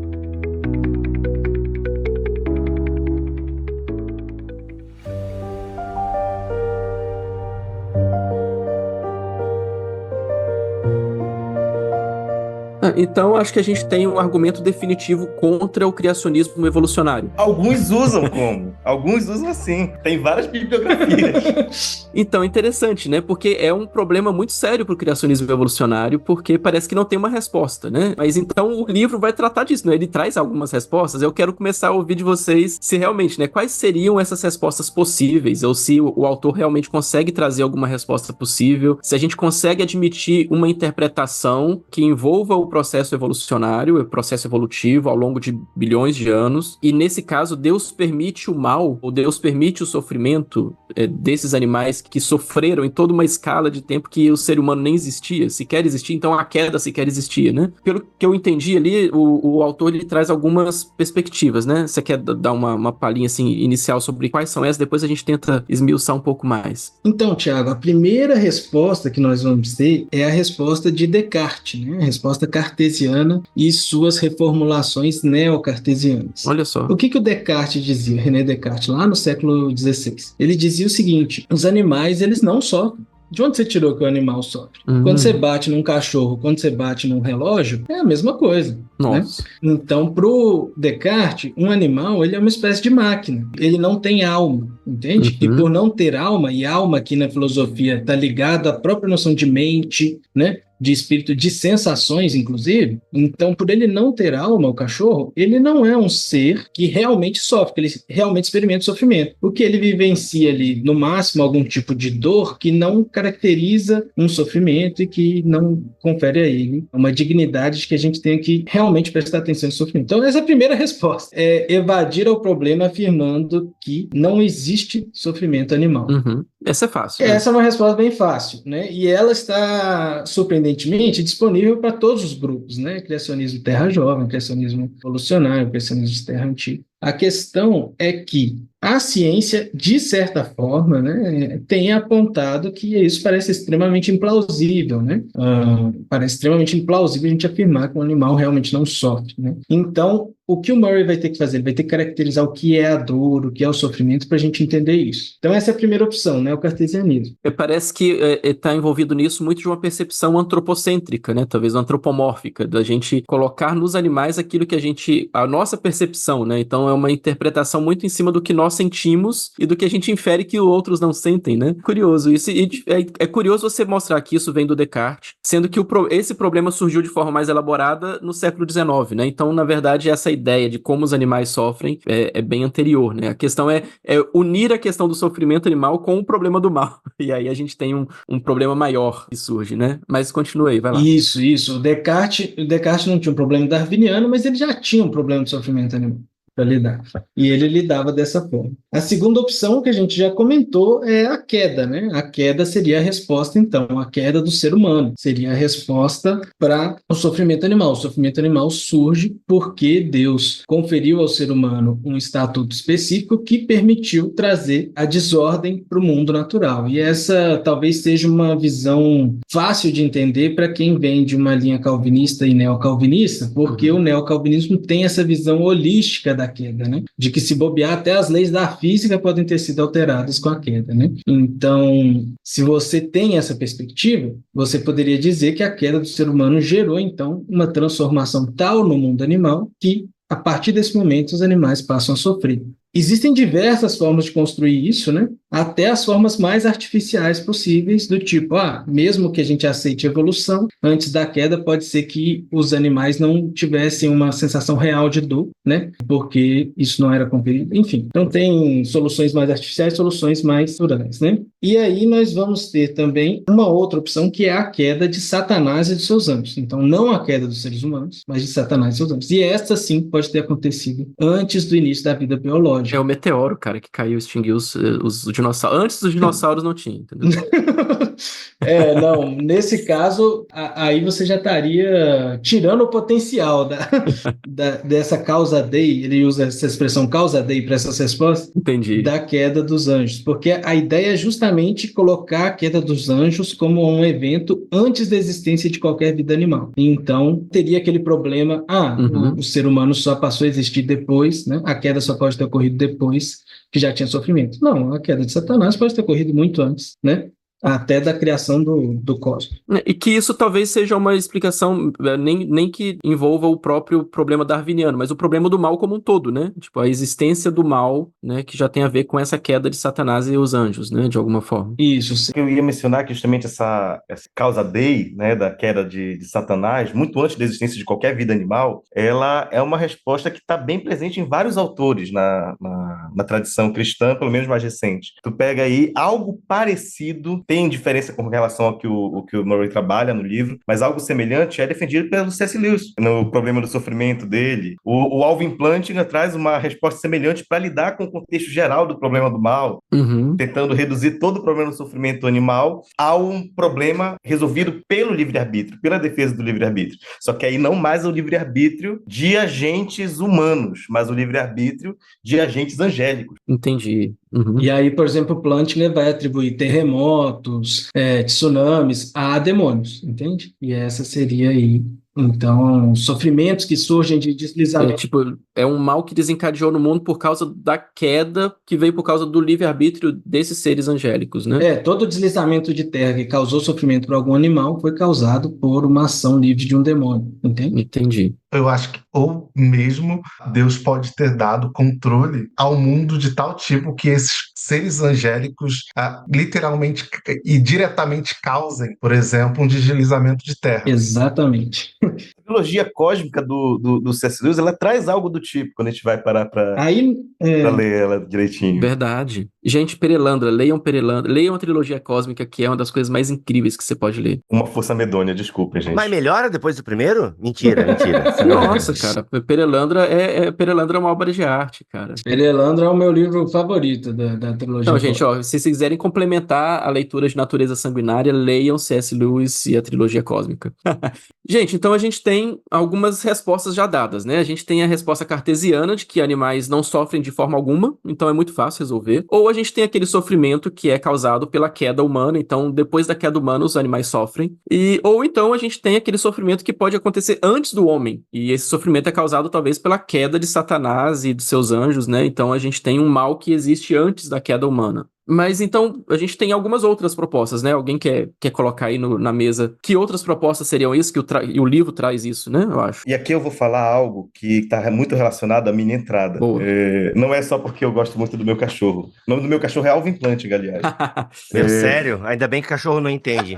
Então, acho que a gente tem um argumento definitivo contra o criacionismo evolucionário. Alguns usam como? Alguns usam assim. Tem várias bibliografias. Então, interessante, né? Porque é um problema muito sério para o criacionismo evolucionário, porque parece que não tem uma resposta, né? Mas então o livro vai tratar disso, né? Ele traz algumas respostas. Eu quero começar a ouvir de vocês se realmente, né? Quais seriam essas respostas possíveis, ou se o autor realmente consegue trazer alguma resposta possível, se a gente consegue admitir uma interpretação que envolva o processo evolucionário, o processo evolutivo ao longo de bilhões de anos, e nesse caso Deus permite o mal, ou Deus permite o sofrimento desses animais que sofreram em toda uma escala de tempo que o ser humano nem existia, sequer existia, então a queda sequer existia, né? Pelo que eu entendi ali, o autor ele traz algumas perspectivas, né? Você quer dar uma palhinha assim, inicial sobre quais são essas, depois a gente tenta esmiuçar um pouco mais. Então, Tiago, a primeira resposta que nós vamos ter é a resposta de Descartes, né? A resposta cartesiana e suas reformulações neocartesianas. Olha só. O que o Descartes dizia, René Descartes, lá no século XVI? Ele dizia o seguinte: os animais, eles não sofrem. De onde você tirou que o animal sofre? Quando você bate num cachorro, quando você bate num relógio, é a mesma coisa. Nossa. Né? Então, pro Descartes, um animal, ele é uma espécie de máquina. Ele não tem alma, entende? E por não ter alma, e alma aqui na filosofia está ligado à própria noção de mente, né? De espírito, de sensações, inclusive. Então, por ele não ter alma, o cachorro, ele não é um ser que realmente sofre, que ele realmente experimenta sofrimento. O que ele vivencia ali, no máximo, algum tipo de dor que não caracteriza um sofrimento e que não confere a ele uma dignidade de que a gente tenha que realmente prestar atenção no sofrimento. Então, essa é a primeira resposta. É evadir ao problema afirmando que não existe sofrimento animal. Essa é fácil. Né? Essa é uma resposta bem fácil, né? E ela está surpreendentemente disponível para todos os grupos, né? Criacionismo Terra Jovem, criacionismo evolucionário, criacionismo de Terra Antiga. A questão é que a ciência, de certa forma, né, tem apontado que isso parece extremamente implausível, né? Parece extremamente implausível a gente afirmar que um animal realmente não sofre, né? Então, o que o Murray vai ter que fazer? Ele vai ter que caracterizar o que é a dor, o que é o sofrimento, para a gente entender isso. Então, essa é a primeira opção, né? O cartesianismo. Parece que está envolvido nisso muito de uma percepção antropocêntrica, né? Talvez antropomórfica, da gente colocar nos animais aquilo que a nossa percepção, né? Então, é uma interpretação muito em cima do que nós sentimos e do que a gente infere que outros não sentem, né? Curioso isso. E é curioso você mostrar que isso vem do Descartes, sendo que esse problema surgiu de forma mais elaborada no século XIX, né? Então, na verdade, essa ideia de como os animais sofrem é bem anterior, né? A questão é unir a questão do sofrimento animal com o problema do mal. E aí a gente tem um problema maior que surge, né? Mas continua aí, vai lá. Isso. O Descartes não tinha um problema darwiniano, mas ele já tinha um problema de sofrimento animal para lidar. E ele lidava dessa forma. A segunda opção que a gente já comentou é a queda, né? A queda seria a resposta, então, a queda do ser humano. Seria a resposta para o sofrimento animal. O sofrimento animal surge porque Deus conferiu ao ser humano um estatuto específico que permitiu trazer a desordem para o mundo natural. E essa talvez seja uma visão fácil de entender para quem vem de uma linha calvinista e neocalvinista, porque o neocalvinismo tem essa visão holística da queda, né? De que se bobear, até as leis da física podem ter sido alteradas com a queda, né? Então, se você tem essa perspectiva, você poderia dizer que a queda do ser humano gerou, então, uma transformação tal no mundo animal que, a partir desse momento, os animais passam a sofrer. Existem diversas formas de construir isso, né? Até as formas mais artificiais possíveis, do tipo, mesmo que a gente aceite a evolução, antes da queda pode ser que os animais não tivessem uma sensação real de dor, né? Porque isso não era conferido. Enfim, então tem soluções mais artificiais, soluções mais naturais, né? E aí nós vamos ter também uma outra opção, que é a queda de Satanás e de seus anjos. Então, não a queda dos seres humanos, mas de Satanás e seus anjos. E esta, sim, pode ter acontecido antes do início da vida biológica. É o meteoro, cara, que caiu e extinguiu os dinossauros. Antes dos dinossauros não tinha, entendeu? Não, nesse caso, aí você já estaria tirando o potencial dessa causa Dei, ele usa essa expressão causa Dei para essas respostas. Entendi. Da queda dos anjos, porque a ideia é justamente colocar a queda dos anjos como um evento antes da existência de qualquer vida animal. Então, teria aquele problema, o ser humano só passou a existir depois, né? A queda só pode ter ocorrido depois que já tinha sofrimento. Não, a queda de Satanás pode ter ocorrido muito antes, né? Até da criação do cosmos. E que isso talvez seja uma explicação, nem que envolva o próprio problema darwiniano, mas o problema do mal como um todo, né? Tipo, a existência do mal, né? Que já tem a ver com essa queda de Satanás e os anjos, né? De alguma forma. Isso, sim. Eu ia mencionar que justamente essa causa Dei, né, da queda de Satanás, muito antes da existência de qualquer vida animal, ela é uma resposta que está bem presente em vários autores na tradição cristã, pelo menos mais recente. Tu pega aí algo parecido, tem diferença com relação ao que o Murray trabalha no livro, mas algo semelhante é defendido pelo C.S. Lewis, no problema do sofrimento dele. O Alvin Plantinga traz uma resposta semelhante para lidar com o contexto geral do problema do mal, tentando reduzir todo o problema do sofrimento animal a um problema resolvido pelo livre-arbítrio, pela defesa do livre-arbítrio. Só que aí não mais o livre-arbítrio de agentes humanos, mas o livre-arbítrio de agentes angélicos. Entendi. E aí, por exemplo, o Plantinga vai atribuir terremotos, tsunamis a demônios, entende? E essa seria aí, então, sofrimentos que surgem de deslizamento. É um mal que desencadeou no mundo por causa da queda que veio por causa do livre-arbítrio desses seres angélicos, né? Todo deslizamento de terra que causou sofrimento para algum animal foi causado por uma ação livre de um demônio, entende? Entendi. Eu acho que, ou mesmo, Deus pode ter dado controle ao mundo de tal tipo que esses seres angélicos literalmente e diretamente causem, por exemplo, um deslizamento de terra. Exatamente. A biologia cósmica do C.S. Lewis, ela traz algo do tipo, quando a gente vai parar para ler ela direitinho. Verdade. Gente, Perelandra, leiam a trilogia cósmica, que é uma das coisas mais incríveis que você pode ler. Uma força medonha, desculpem, gente. Mas melhora depois do primeiro? Mentira. Nossa, cara, Perelandra é uma obra de arte, cara. Perelandra é o meu livro favorito da trilogia. Então, gente, ó, se vocês quiserem complementar a leitura de Natureza Sanguinária, leiam C.S. Lewis e a trilogia cósmica. Gente, então a gente tem algumas respostas já dadas, né? A gente tem a resposta cartesiana de que animais não sofrem de forma alguma, então é muito fácil resolver. Ou a gente tem aquele sofrimento que é causado pela queda humana, então depois da queda humana os animais sofrem. Ou então a gente tem aquele sofrimento que pode acontecer antes do homem, e esse sofrimento é causado talvez pela queda de Satanás e dos seus anjos, né? Então a gente tem um mal que existe antes da queda humana. Mas então, a gente tem algumas outras propostas, né? Alguém quer colocar aí na mesa que outras propostas seriam isso, e o livro traz isso, né? Eu acho. E aqui eu vou falar algo que está muito relacionado à minha entrada. Boa. Não é só porque eu gosto muito do meu cachorro. O nome do meu cachorro é Alvin Planting, aliás. Sério? Ainda bem que o cachorro não entende.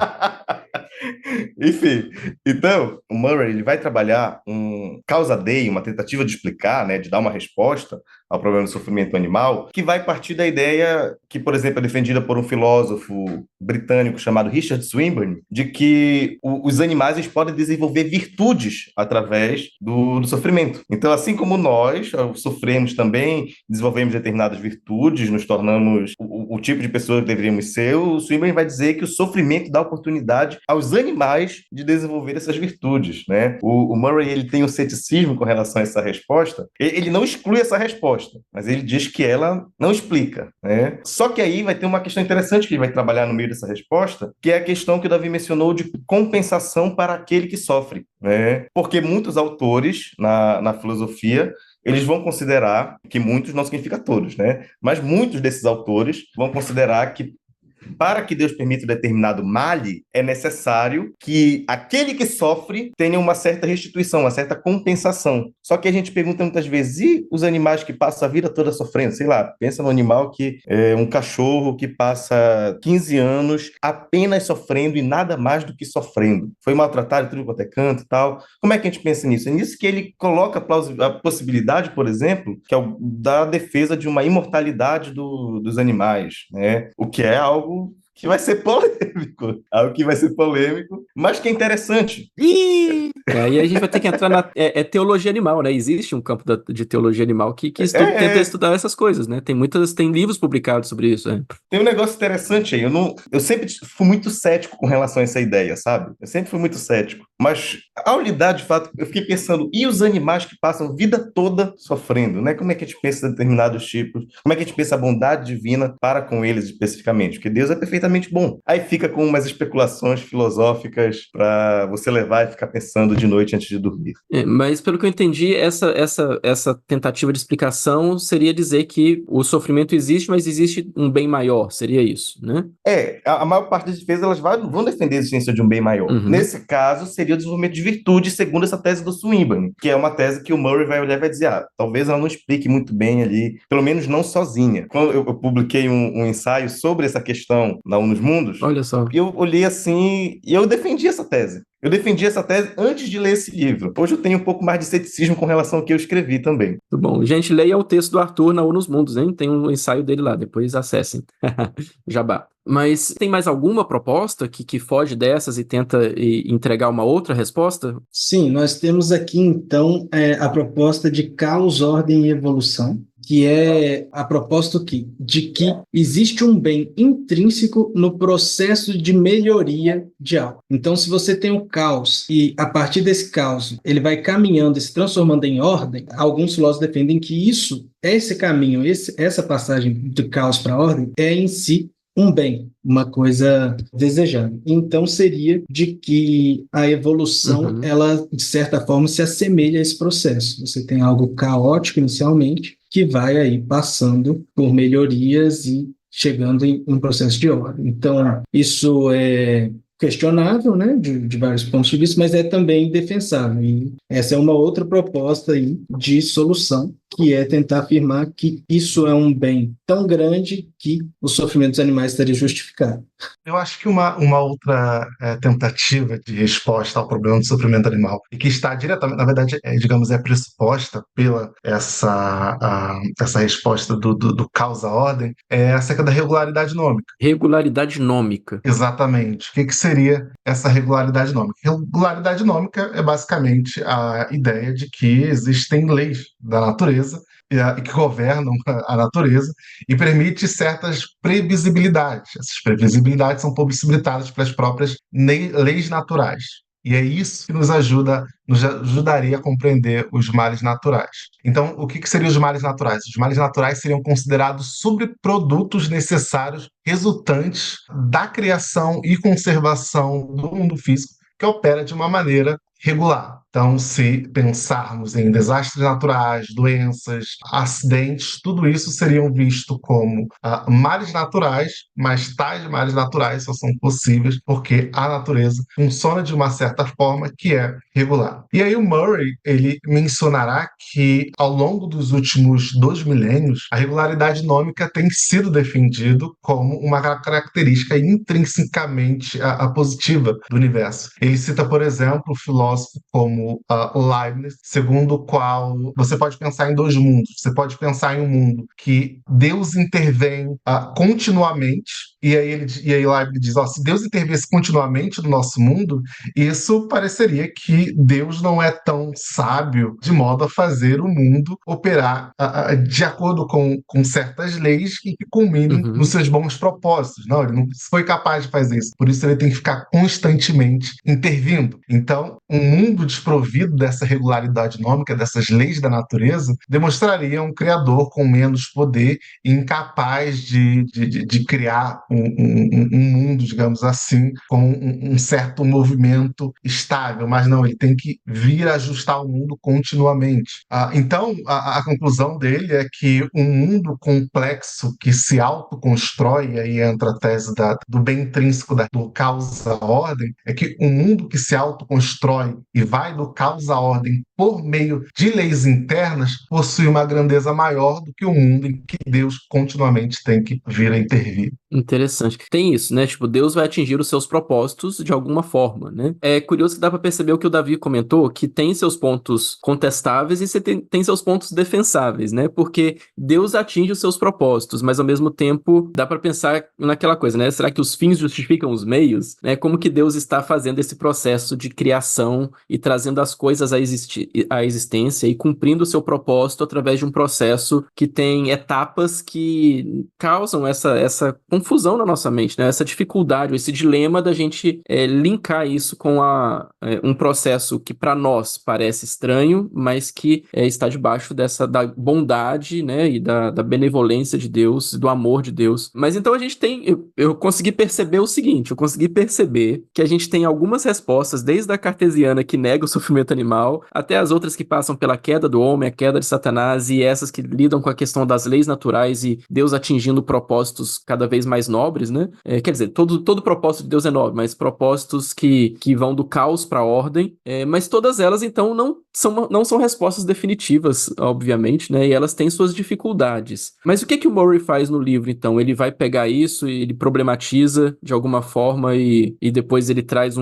Enfim, então, o Murray ele vai trabalhar um causa dei, uma tentativa de explicar, né, de dar uma resposta ao problema do sofrimento animal, que vai partir da ideia que, por exemplo, é defendida por um filósofo britânico chamado Richard Swinburne, de que os animais eles podem desenvolver virtudes através do sofrimento. Então, assim como nós sofremos também, desenvolvemos determinadas virtudes, nos tornamos o tipo de pessoa que deveríamos ser, o Swinburne vai dizer que o sofrimento dá oportunidade aos animais de desenvolver essas virtudes, né? O Murray ele tem um ceticismo com relação a essa resposta. Ele não exclui essa resposta, mas ele diz que ela não explica, né? Só que aí vai ter uma questão interessante que ele vai trabalhar no meio dessa resposta, que é a questão que o Davi mencionou de compensação para aquele que sofre, né? Porque muitos autores na filosofia eles vão considerar que muitos não significa todos, né? Mas muitos desses autores vão considerar que para que Deus permita um determinado male, é necessário que aquele que sofre tenha uma certa restituição, uma certa compensação. Só que a gente pergunta muitas vezes, e os animais que passam a vida toda sofrendo? Sei lá, pensa no animal que é um cachorro que passa 15 anos apenas sofrendo e nada mais do que sofrendo. Foi maltratado, tudo quanto é canto e tal. Como é que a gente pensa nisso? É nisso que ele coloca a possibilidade, por exemplo, que é da defesa de uma imortalidade dos animais, né? O que é algo que vai ser polêmico. Algo que vai ser polêmico, mas que é interessante. E aí a gente vai ter que entrar na teologia animal, né? Existe um campo de teologia animal que tenta estudar essas coisas, né? Tem livros publicados sobre isso. Tem um negócio interessante aí. Eu sempre fui muito cético com relação a essa ideia, sabe? Eu sempre fui muito cético. Mas, ao lidar, de fato, eu fiquei pensando, e os animais que passam a vida toda sofrendo, né? Como é que a gente pensa em determinados tipos? Como é que a gente pensa a bondade divina para com eles especificamente? Porque Deus é perfeitamente bom. Aí fica com umas especulações filosóficas para você levar e ficar pensando de noite antes de dormir. Mas, pelo que eu entendi, essa tentativa de explicação seria dizer que o sofrimento existe, mas existe um bem maior. Seria isso, né? A maior parte das defesas elas vão defender a existência de um bem maior. Uhum. Nesse caso, seria o desenvolvimento de virtude, segundo essa tese do Swinburne, que é uma tese que o Murray vai olhar e vai dizer, talvez ela não explique muito bem ali, pelo menos não sozinha. Quando eu publiquei um ensaio sobre essa questão na Unus Mundus, olha só, eu olhei assim e eu defendi essa tese. Eu defendi essa tese antes de ler esse livro. Hoje eu tenho um pouco mais de ceticismo com relação ao que eu escrevi também. Muito bom. Gente, leia o texto do Arthur na Unus Mundus, hein? Tem um ensaio dele lá, depois acessem. Jabá. Mas tem mais alguma proposta que foge dessas e tenta entregar uma outra resposta? Sim, nós temos aqui, então, a proposta de caos, ordem e evolução, que é a proposta de que existe um bem intrínseco no processo de melhoria de algo. Então, se você tem o caos e, a partir desse caos, ele vai caminhando e se transformando em ordem, alguns filósofos defendem que esse caminho, essa passagem do caos para a ordem é em si um bem, uma coisa desejada. Então, seria de que a evolução, ela, de certa forma, se assemelha a esse processo. Você tem algo caótico inicialmente, que vai aí passando por melhorias e chegando em um processo de ordem. Então, isso é questionável, né, de vários pontos de vista, mas é também defensável. E essa é uma outra proposta aí de solução que é tentar afirmar que isso é um bem tão grande que o sofrimento dos animais estaria justificado. Eu acho que uma outra tentativa de resposta ao problema do sofrimento animal, e que está diretamente, na verdade, digamos, é pressuposta pela essa resposta do causa-ordem, é acerca da regularidade nômica. Regularidade nômica. Exatamente. O que seria essa regularidade nômica? Regularidade nômica é basicamente a ideia de que existem leis da natureza e que governam a natureza e permite certas previsibilidades. Essas previsibilidades são possibilitadas pelas próprias leis naturais. E é isso que nos ajudaria a compreender os males naturais. Então, o que seriam os males naturais? Os males naturais seriam considerados subprodutos necessários resultantes da criação e conservação do mundo físico, que opera de uma maneira regular. Então, se pensarmos em desastres naturais, doenças, acidentes, tudo isso seriam vistos como males naturais, mas tais males naturais só são possíveis porque a natureza funciona de uma certa forma que é regular. E aí o Murray, ele mencionará que ao longo dos últimos 2 milênios, a regularidade nômica tem sido defendido como uma característica intrinsecamente positiva do universo. Ele cita, por exemplo, o filósofo como Leibniz, segundo o qual você pode pensar em 2 mundos. Você pode pensar em um mundo que Deus intervém continuamente, e aí Leibniz diz, se Deus intervesse continuamente no nosso mundo, isso pareceria que Deus não é tão sábio de modo a fazer o mundo operar de acordo com certas leis que culminem nos seus bons propósitos. Não, ele não foi capaz de fazer isso. Por isso ele tem que ficar constantemente intervindo. Então, um mundo desprovido dessa regularidade nômica, dessas leis da natureza, demonstraria um criador com menos poder e incapaz de criar um mundo, digamos assim, com um certo movimento estável. Mas não, ele tem que vir ajustar o mundo continuamente. Então, a conclusão dele é que um mundo complexo que se autoconstrói, e aí entra a tese do bem intrínseco do causa-ordem, é que um mundo que se autoconstrói e vai do caos à ordem por meio de leis internas possui uma grandeza maior do que o mundo em que Deus continuamente tem que vir a intervir. Interessante. Tem isso, né? Tipo, Deus vai atingir os seus propósitos de alguma forma, né? É curioso que dá pra perceber o que o Davi comentou, que tem seus pontos contestáveis e você tem seus pontos defensáveis, né? Porque Deus atinge os seus propósitos, mas ao mesmo tempo dá pra pensar naquela coisa, né? Será que os fins justificam os meios? Né? Como que Deus está fazendo esse processo de criação e trazendo as coisas à existência e cumprindo o seu propósito através de um processo que tem etapas que causam essa confusão na nossa mente, né? Essa dificuldade, esse dilema da gente linkar isso com um processo que para nós parece estranho, mas que está debaixo da bondade, né? E da benevolência de Deus, do amor de Deus. Mas então a gente eu consegui perceber o seguinte, eu consegui perceber que a gente tem algumas respostas, desde a cartesiana que nega o sofrimento animal, até as outras que passam pela queda do homem, a queda de Satanás, e essas que lidam com a questão das leis naturais e Deus atingindo propósitos cada vez mais nobres, né? Quer dizer, todo propósito de Deus é nobre, mas propósitos que vão do caos para a ordem, mas todas elas, então, não são respostas definitivas, obviamente, né? E elas têm suas dificuldades. Mas o que o Murray faz no livro, então? Ele vai pegar isso e ele problematiza de alguma forma e depois ele traz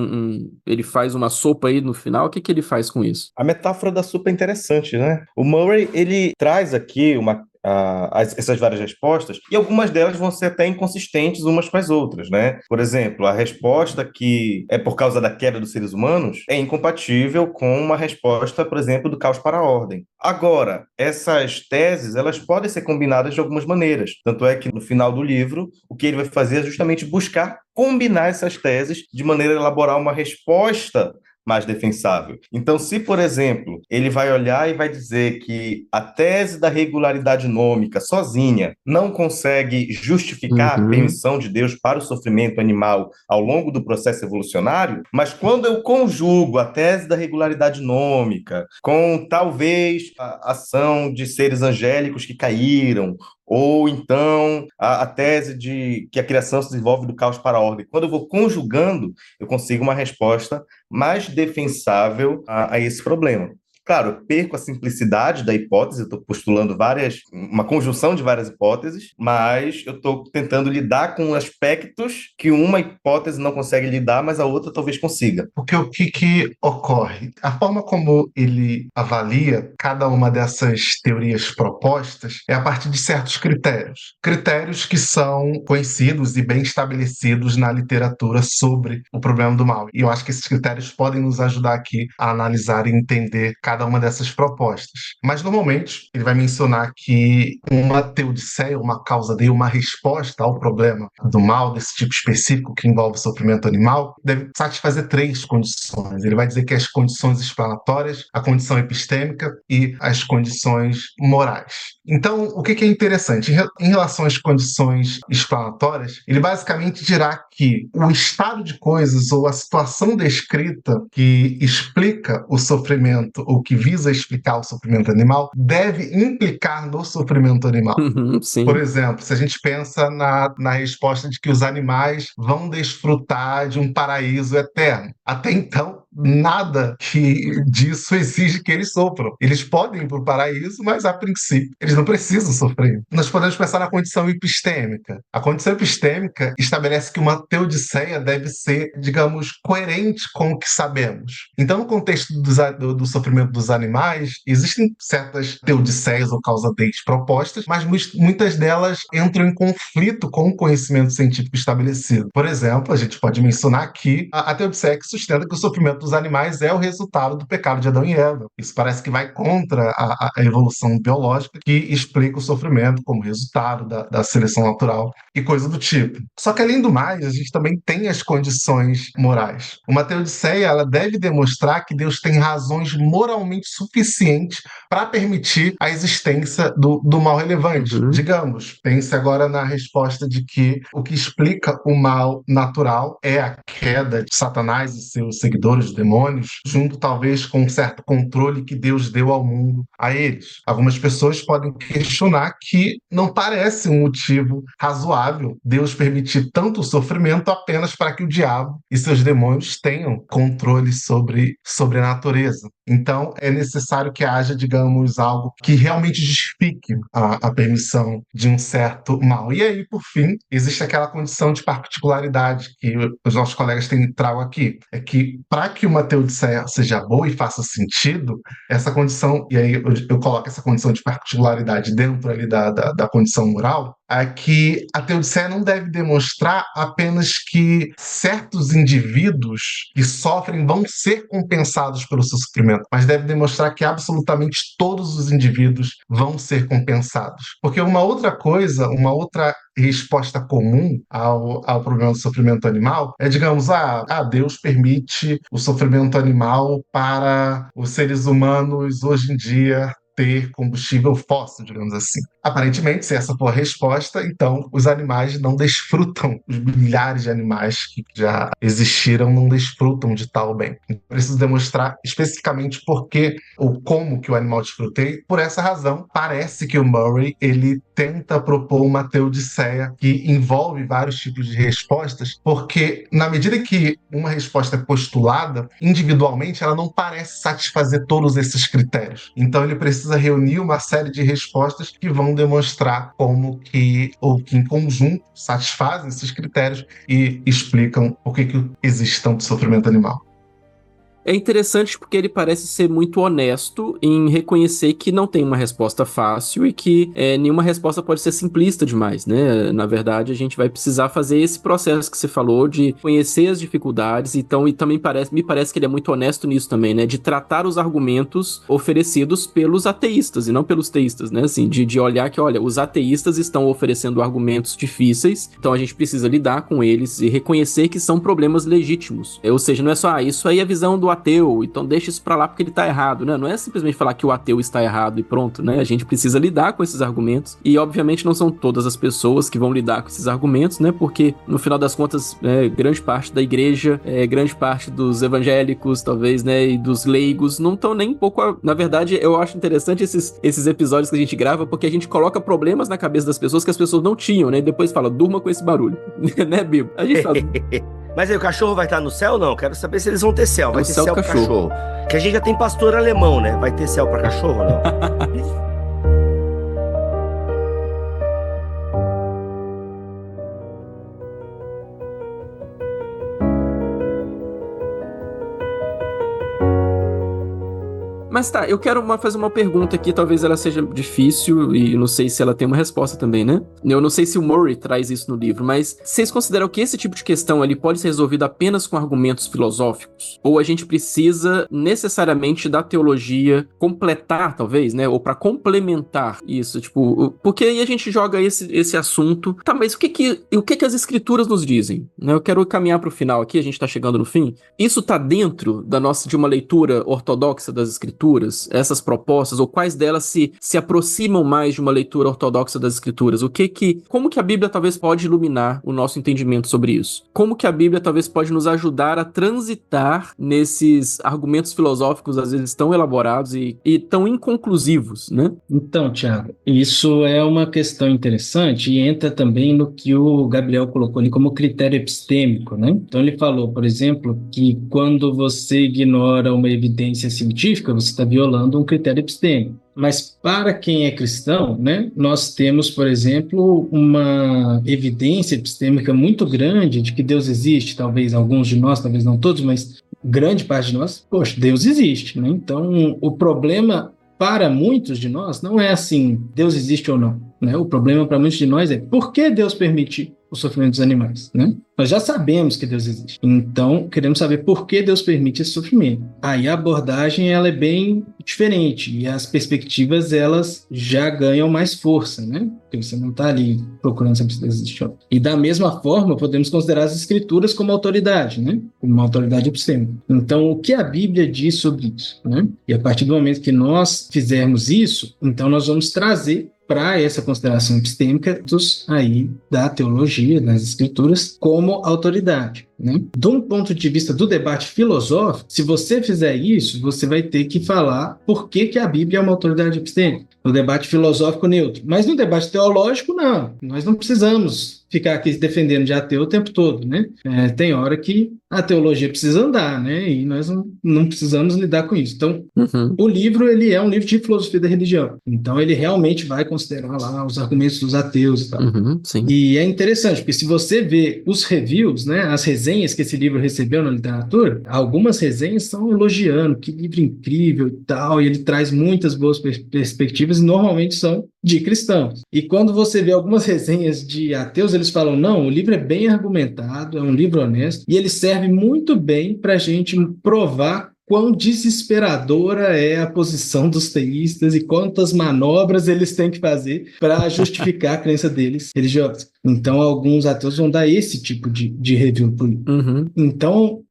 ele faz uma sopa aí no final. O que ele faz com isso? A metáfora da sopa é interessante, né? O Murray, ele traz aqui essas várias respostas, e algumas delas vão ser até inconsistentes umas com as outras, né? Por exemplo, a resposta que é por causa da queda dos seres humanos é incompatível com uma resposta, por exemplo, do caos para a ordem. Agora, essas teses, elas podem ser combinadas de algumas maneiras. Tanto é que no final do livro, o que ele vai fazer é justamente buscar combinar essas teses de maneira a elaborar uma resposta mais defensável. Então, se, por exemplo, ele vai olhar e vai dizer que a tese da regularidade nômica sozinha não consegue justificar a permissão de Deus para o sofrimento animal ao longo do processo evolucionário, mas quando eu conjugo a tese da regularidade nômica com talvez a ação de seres angélicos que caíram, ou então a tese de que a criação se desenvolve do caos para a ordem. Quando eu vou conjugando, eu consigo uma resposta mais defensável a esse problema. Claro, eu perco a simplicidade da hipótese, eu estou postulando uma conjunção de várias hipóteses, mas eu estou tentando lidar com aspectos que uma hipótese não consegue lidar, mas a outra talvez consiga. Porque o que ocorre? A forma como ele avalia cada uma dessas teorias propostas é a partir de certos critérios. Critérios que são conhecidos e bem estabelecidos na literatura sobre o problema do mal. E eu acho que esses critérios podem nos ajudar aqui a analisar e entender cada uma dessas propostas. Mas, normalmente, ele vai mencionar que uma teodiceia, uma causa de uma resposta ao problema do mal, desse tipo específico que envolve sofrimento animal, deve satisfazer 3 condições. Ele vai dizer que as condições explanatórias, a condição epistêmica e as condições morais. Então, o que é interessante? Em relação às condições explanatórias, ele basicamente dirá que o estado de coisas ou a situação descrita que explica o sofrimento ou que visa explicar o sofrimento animal deve implicar no sofrimento animal. Sim. Por exemplo, se a gente pensa na resposta de que os animais vão desfrutar de um paraíso eterno. Até então, nada disso exige que eles sofram. Eles podem ir para o paraíso, mas, a princípio, eles não precisam sofrer. Nós podemos pensar na condição epistêmica. A condição epistêmica estabelece que uma teodiceia deve ser, digamos, coerente com o que sabemos. Então, no contexto do sofrimento dos animais, existem certas teodiceias ou causa-deis propostas, mas muitas delas entram em conflito com o conhecimento científico estabelecido. Por exemplo, a gente pode mencionar aqui a teodiceia que sustenta que o sofrimento dos animais é o resultado do pecado de Adão e Eva. Isso parece que vai contra a evolução biológica que explica o sofrimento como resultado da seleção natural e coisa do tipo. Só que, além do mais, a gente também tem as condições morais. Uma teodiceia, ela deve demonstrar que Deus tem razões moralmente suficientes para permitir a existência do mal relevante. Digamos, pense agora na resposta de que o que explica o mal natural é a queda de Satanás e seus seguidores, os demônios, junto talvez com um certo controle que Deus deu ao mundo a eles. Algumas pessoas podem questionar que não parece um motivo razoável Deus permitir tanto sofrimento apenas para que o diabo e seus demônios tenham controle sobre a natureza. Então, é necessário que haja, digamos, algo que realmente justifique a permissão de um certo mal. E aí, por fim, existe aquela condição de particularidade que os nossos colegas trago aqui. É que, para que uma teodiceia seja boa e faça sentido, essa condição, e aí eu coloco essa condição de particularidade dentro ali da condição moral, é que a teodiceia não deve demonstrar apenas que certos indivíduos que sofrem vão ser compensados pelo seu sofrimento, mas deve demonstrar que absolutamente todos os indivíduos vão ser compensados. Porque uma outra resposta comum ao problema do sofrimento animal é, digamos, Deus permite o sofrimento animal para os seres humanos hoje em dia ter combustível fóssil, digamos assim. Aparentemente, se essa for a resposta, então os animais não desfrutam, os milhares de animais que já existiram não desfrutam de tal bem. Eu preciso demonstrar especificamente por que ou como que o animal desfruta. E por essa razão, parece que o Murray ele tenta propor uma teodiceia que envolve vários tipos de respostas, porque na medida que uma resposta é postulada, individualmente ela não parece satisfazer todos esses critérios. Então ele precisa reunir uma série de respostas que vão demonstrar como que em conjunto satisfazem esses critérios e explicam por que existe tanto sofrimento animal. É interessante porque ele parece ser muito honesto em reconhecer que não tem uma resposta fácil e que nenhuma resposta pode ser simplista demais, né? Na verdade, a gente vai precisar fazer esse processo que você falou de conhecer as dificuldades, então, e também me parece que ele é muito honesto nisso também, né? De tratar os argumentos oferecidos pelos ateístas e não pelos teístas, né? Assim, de olhar que, olha, os ateístas estão oferecendo argumentos difíceis, então a gente precisa lidar com eles e reconhecer que são problemas legítimos. Ou seja, não é só, isso aí é a visão do ateu, então deixa isso pra lá porque ele tá errado, né? Não é simplesmente falar que o ateu está errado e pronto, né? A gente precisa lidar com esses argumentos e, obviamente, não são todas as pessoas que vão lidar com esses argumentos, né? Porque, no final das contas, grande parte da igreja, grande parte dos evangélicos, talvez, né? E dos leigos não estão nem um pouco... Na verdade, eu acho interessante esses episódios que a gente grava porque a gente coloca problemas na cabeça das pessoas que as pessoas não tinham, né? E depois fala, durma com esse barulho, né, Bibo? A gente fala... Mas aí o cachorro vai estar no céu ou não? Quero saber se eles vão ter céu. Vai ter céu céu pro cachorro. Que a gente já tem pastor alemão, né? Vai ter céu pra cachorro ou não? Mas tá, eu quero fazer uma pergunta aqui, talvez ela seja difícil e não sei se ela tem uma resposta também, né? Eu não sei se o Murray traz isso no livro, mas vocês consideram que esse tipo de questão ali pode ser resolvido apenas com argumentos filosóficos? Ou a gente precisa necessariamente da teologia completar, talvez, né? Ou para complementar isso, tipo, porque aí a gente joga esse assunto. Tá, mas o que as escrituras nos dizem? Né? Eu quero caminhar para o final aqui, a gente tá chegando no fim. Isso tá dentro de uma leitura ortodoxa das escrituras? Essas propostas, ou quais delas se aproximam mais de uma leitura ortodoxa das escrituras? Como que a Bíblia talvez pode iluminar o nosso entendimento sobre isso? Como que a Bíblia talvez pode nos ajudar a transitar nesses argumentos filosóficos, às vezes tão elaborados e tão inconclusivos, né? Então, Thiago, isso é uma questão interessante e entra também no que o Gabriel colocou ali como critério epistêmico, né? Então ele falou, por exemplo, que quando você ignora uma evidência científica, você está violando um critério epistêmico. Mas para quem é cristão, né, nós temos, por exemplo, uma evidência epistêmica muito grande de que Deus existe. Talvez alguns de nós, talvez não todos, mas grande parte de nós, poxa, Deus existe, né? Então, o problema para muitos de nós não é assim, Deus existe ou não, né? O problema para muitos de nós é por que Deus permite o sofrimento dos animais, né? Nós já sabemos que Deus existe, então queremos saber por que Deus permite esse sofrimento. Aí a abordagem ela é bem diferente e as perspectivas elas já ganham mais força, né? Porque você não está ali procurando saber se Deus existe ou não. E da mesma forma podemos considerar as escrituras como autoridade, né? Como uma autoridade epistêmica. Então o que a Bíblia diz sobre isso, né? E a partir do momento que nós fizermos isso, então nós vamos trazer para essa consideração epistêmica aí da teologia, das escrituras, como autoridade, né? De um ponto de vista do debate filosófico, se você fizer isso, você vai ter que falar por que a Bíblia é uma autoridade epistêmica. No debate filosófico neutro. Mas no debate teológico, não. Nós não precisamos ficar aqui defendendo de ateu o tempo todo, né? Tem hora que a teologia precisa andar, né? E nós não precisamos lidar com isso. Então, o livro, ele é um livro de filosofia da religião. Então, ele realmente vai considerar lá os argumentos dos ateus e tal. Sim. E é interessante, porque se você vê os reviews, né? As resenhas que esse livro recebeu na literatura, algumas resenhas estão elogiando, que livro incrível e tal, e ele traz muitas boas perspectivas, e normalmente são de cristãos. E quando você vê algumas resenhas de ateus, eles falam, não, o livro é bem argumentado, é um livro honesto, e ele serve muito bem para a gente provar quão desesperadora é a posição dos teístas e quantas manobras eles têm que fazer para justificar a crença deles religiosa. Então, alguns ateus vão dar esse tipo de review político. Então,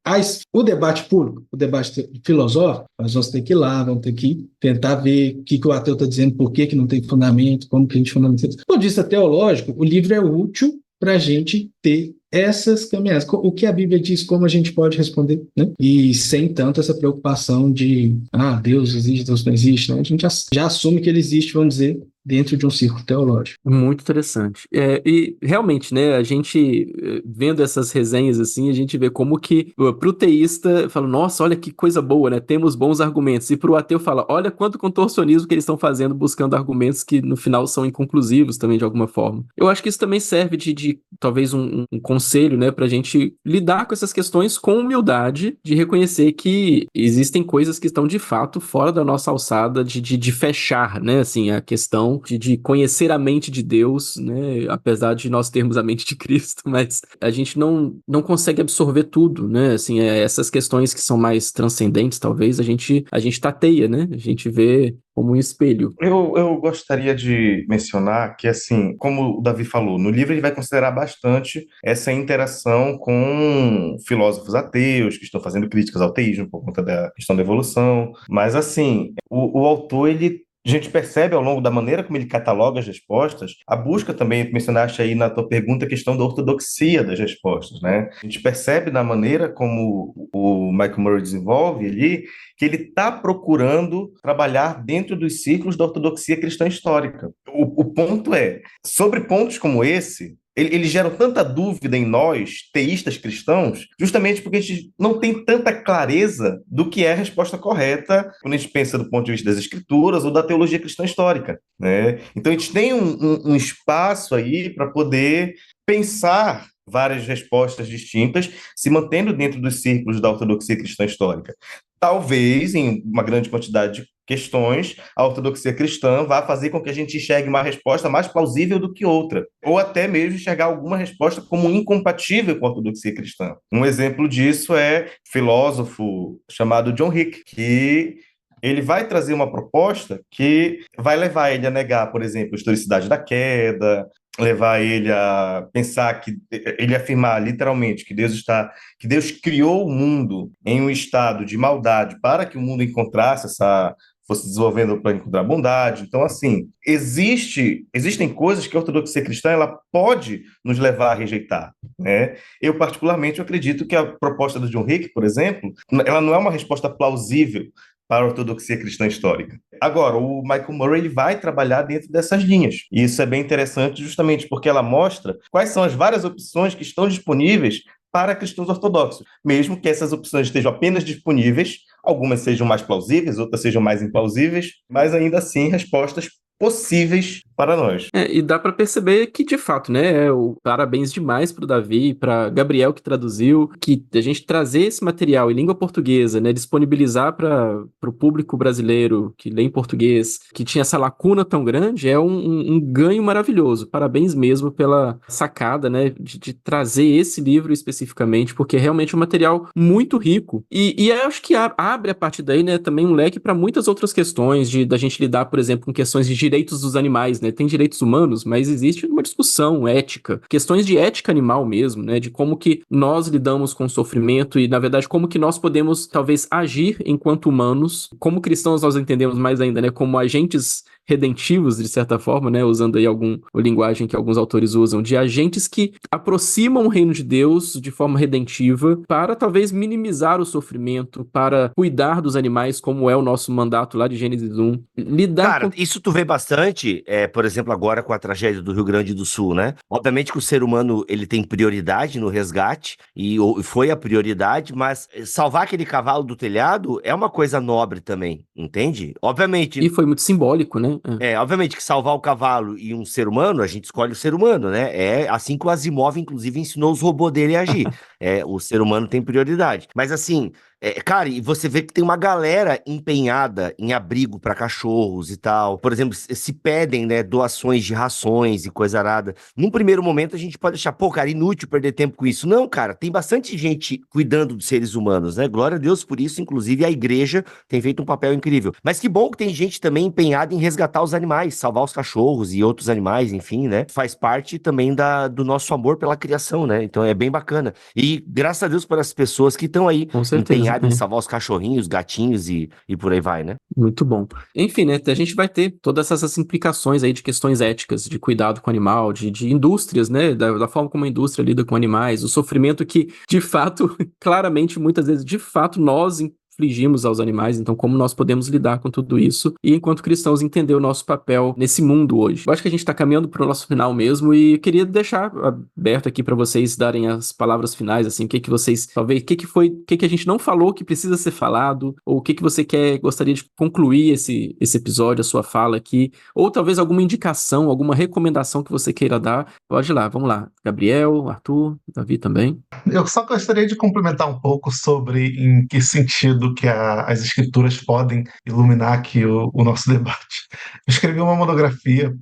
o debate público, o debate filosófico, nós vamos ter que ir lá, vamos ter que tentar ver o que o ateu está dizendo, por que não tem fundamento, como que a gente fundamenta isso. Do ponto de vista teológico, o livro é útil para a gente ter essas caminhadas. O que a Bíblia diz, como a gente pode responder, né? E sem tanto essa preocupação de Deus existe, Deus não existe, né? A gente já assume que ele existe, vamos dizer, dentro de um círculo teológico. Muito interessante. E realmente, né, a gente vendo essas resenhas assim, a gente vê como que pro teísta fala, nossa, olha que coisa boa, né, temos bons argumentos, e pro ateu fala, olha quanto contorcionismo que eles estão fazendo buscando argumentos que no final são inconclusivos também de alguma forma. Eu acho que isso também serve de talvez um conselho, né, pra gente lidar com essas questões com humildade, de reconhecer que existem coisas que estão de fato fora da nossa alçada de fechar, né, assim, a questão de conhecer a mente de Deus, né? Apesar de nós termos a mente de Cristo, mas a gente não consegue absorver tudo, né? Assim, essas questões que são mais transcendentes, talvez, a gente tateia, né? A gente vê como um espelho. Eu gostaria de mencionar que, assim, como o Davi falou, no livro ele vai considerar bastante essa interação com filósofos ateus que estão fazendo críticas ao teísmo por conta da questão da evolução, mas, assim, o autor, a gente percebe ao longo da maneira como ele cataloga as respostas, a busca também, mencionaste aí na tua pergunta, a questão da ortodoxia das respostas, né? A gente percebe na maneira como o Michael Murray desenvolve ali, que ele está procurando trabalhar dentro dos ciclos da ortodoxia cristã histórica. O ponto é, sobre pontos como esse, eles geram tanta dúvida em nós, teístas cristãos, justamente porque a gente não tem tanta clareza do que é a resposta correta quando a gente pensa do ponto de vista das escrituras ou da teologia cristã histórica, né? Então a gente tem um espaço aí para poder pensar várias respostas distintas, se mantendo dentro dos círculos da ortodoxia cristã histórica. Talvez, em uma grande quantidade de questões, a ortodoxia cristã vá fazer com que a gente enxergue uma resposta mais plausível do que outra, ou até mesmo enxergar alguma resposta como incompatível com a ortodoxia cristã. Um exemplo disso é um filósofo chamado John Hick, que ele vai trazer uma proposta que vai levar ele a negar, por exemplo, a historicidade da queda, levar ele a pensar que ele afirmar literalmente que Deus criou o mundo em um estado de maldade para que o mundo fosse desenvolvendo para encontrar bondade. Então, assim, existem coisas que a ortodoxia cristã ela pode nos levar a rejeitar, né? Eu, particularmente, acredito que a proposta do John Hick, por exemplo, ela não é uma resposta plausível para a ortodoxia cristã histórica. Agora, o Michael Murray ele vai trabalhar dentro dessas linhas. E isso é bem interessante justamente porque ela mostra quais são as várias opções que estão disponíveis para cristãos ortodoxos. Mesmo que essas opções estejam apenas disponíveis, algumas sejam mais plausíveis, outras sejam mais implausíveis, mas ainda assim respostas possíveis para nós. E dá para perceber que, de fato, né, parabéns demais pro Davi, para Gabriel que traduziu, que a gente trazer esse material em língua portuguesa, né, disponibilizar para o público brasileiro que lê em português, que tinha essa lacuna tão grande, é um ganho maravilhoso. Parabéns mesmo pela sacada, né, de trazer esse livro especificamente, porque é realmente um material muito rico. E eu acho que abre a partir daí, né, também um leque para muitas outras questões, da gente lidar, por exemplo, com questões de direitos dos animais, né? Tem direitos humanos, mas existe uma discussão ética, questões de ética animal mesmo, né? De como que nós lidamos com o sofrimento e, na verdade, como que nós podemos, talvez, agir enquanto humanos. Como cristãos nós entendemos mais ainda, né? Como agentes redentivos, de certa forma, né? Usando aí a linguagem que alguns autores usam, de agentes que aproximam o reino de Deus de forma redentiva para, talvez, minimizar o sofrimento, para cuidar dos animais, como é o nosso mandato lá de Gênesis 1. Cara, isso tu vê bastante, por exemplo, agora com a tragédia do Rio Grande do Sul, né? Obviamente que o ser humano, ele tem prioridade no resgate, e foi a prioridade, mas salvar aquele cavalo do telhado é uma coisa nobre também, entende? Obviamente... E foi muito simbólico, né? Obviamente que salvar o cavalo e um ser humano, a gente escolhe o ser humano, né? É assim que o Asimov, inclusive, ensinou os robôs dele a agir. O ser humano tem prioridade. Mas assim... cara, e você vê que tem uma galera empenhada em abrigo para cachorros e tal. Por exemplo, se pedem, né, doações de rações e coisa arada. Num primeiro momento a gente pode achar, pô, cara, inútil perder tempo com isso. Não, cara, tem bastante gente cuidando dos seres humanos, né? Glória a Deus por isso, inclusive a igreja tem feito um papel incrível. Mas que bom que tem gente também empenhada em resgatar os animais, salvar os cachorros e outros animais, enfim, né? Faz parte também do nosso amor pela criação, né? Então é bem bacana. E graças a Deus por essas pessoas que estão aí empenhadas em salvar os cachorrinhos, gatinhos e por aí vai, né? Muito bom. Enfim, né, a gente vai ter todas essas implicações aí de questões éticas, de cuidado com o animal, de indústrias, né, da forma como a indústria lida com animais, o sofrimento que, de fato, claramente, muitas vezes, de fato, nós infligimos aos animais, então como nós podemos lidar com tudo isso e enquanto cristãos entender o nosso papel nesse mundo hoje. Eu acho que a gente está caminhando para o nosso final mesmo e queria deixar aberto aqui para vocês darem as palavras finais, assim, o que vocês, talvez, o que a gente não falou que precisa ser falado, ou o que você gostaria de concluir esse episódio, a sua fala aqui, ou talvez alguma indicação, alguma recomendação que você queira dar. Pode ir lá, vamos lá. Gabriel, Arthur, Davi também. Eu só gostaria de complementar um pouco sobre em que sentido que as escrituras podem iluminar aqui o nosso debate. Eu escrevi uma monografia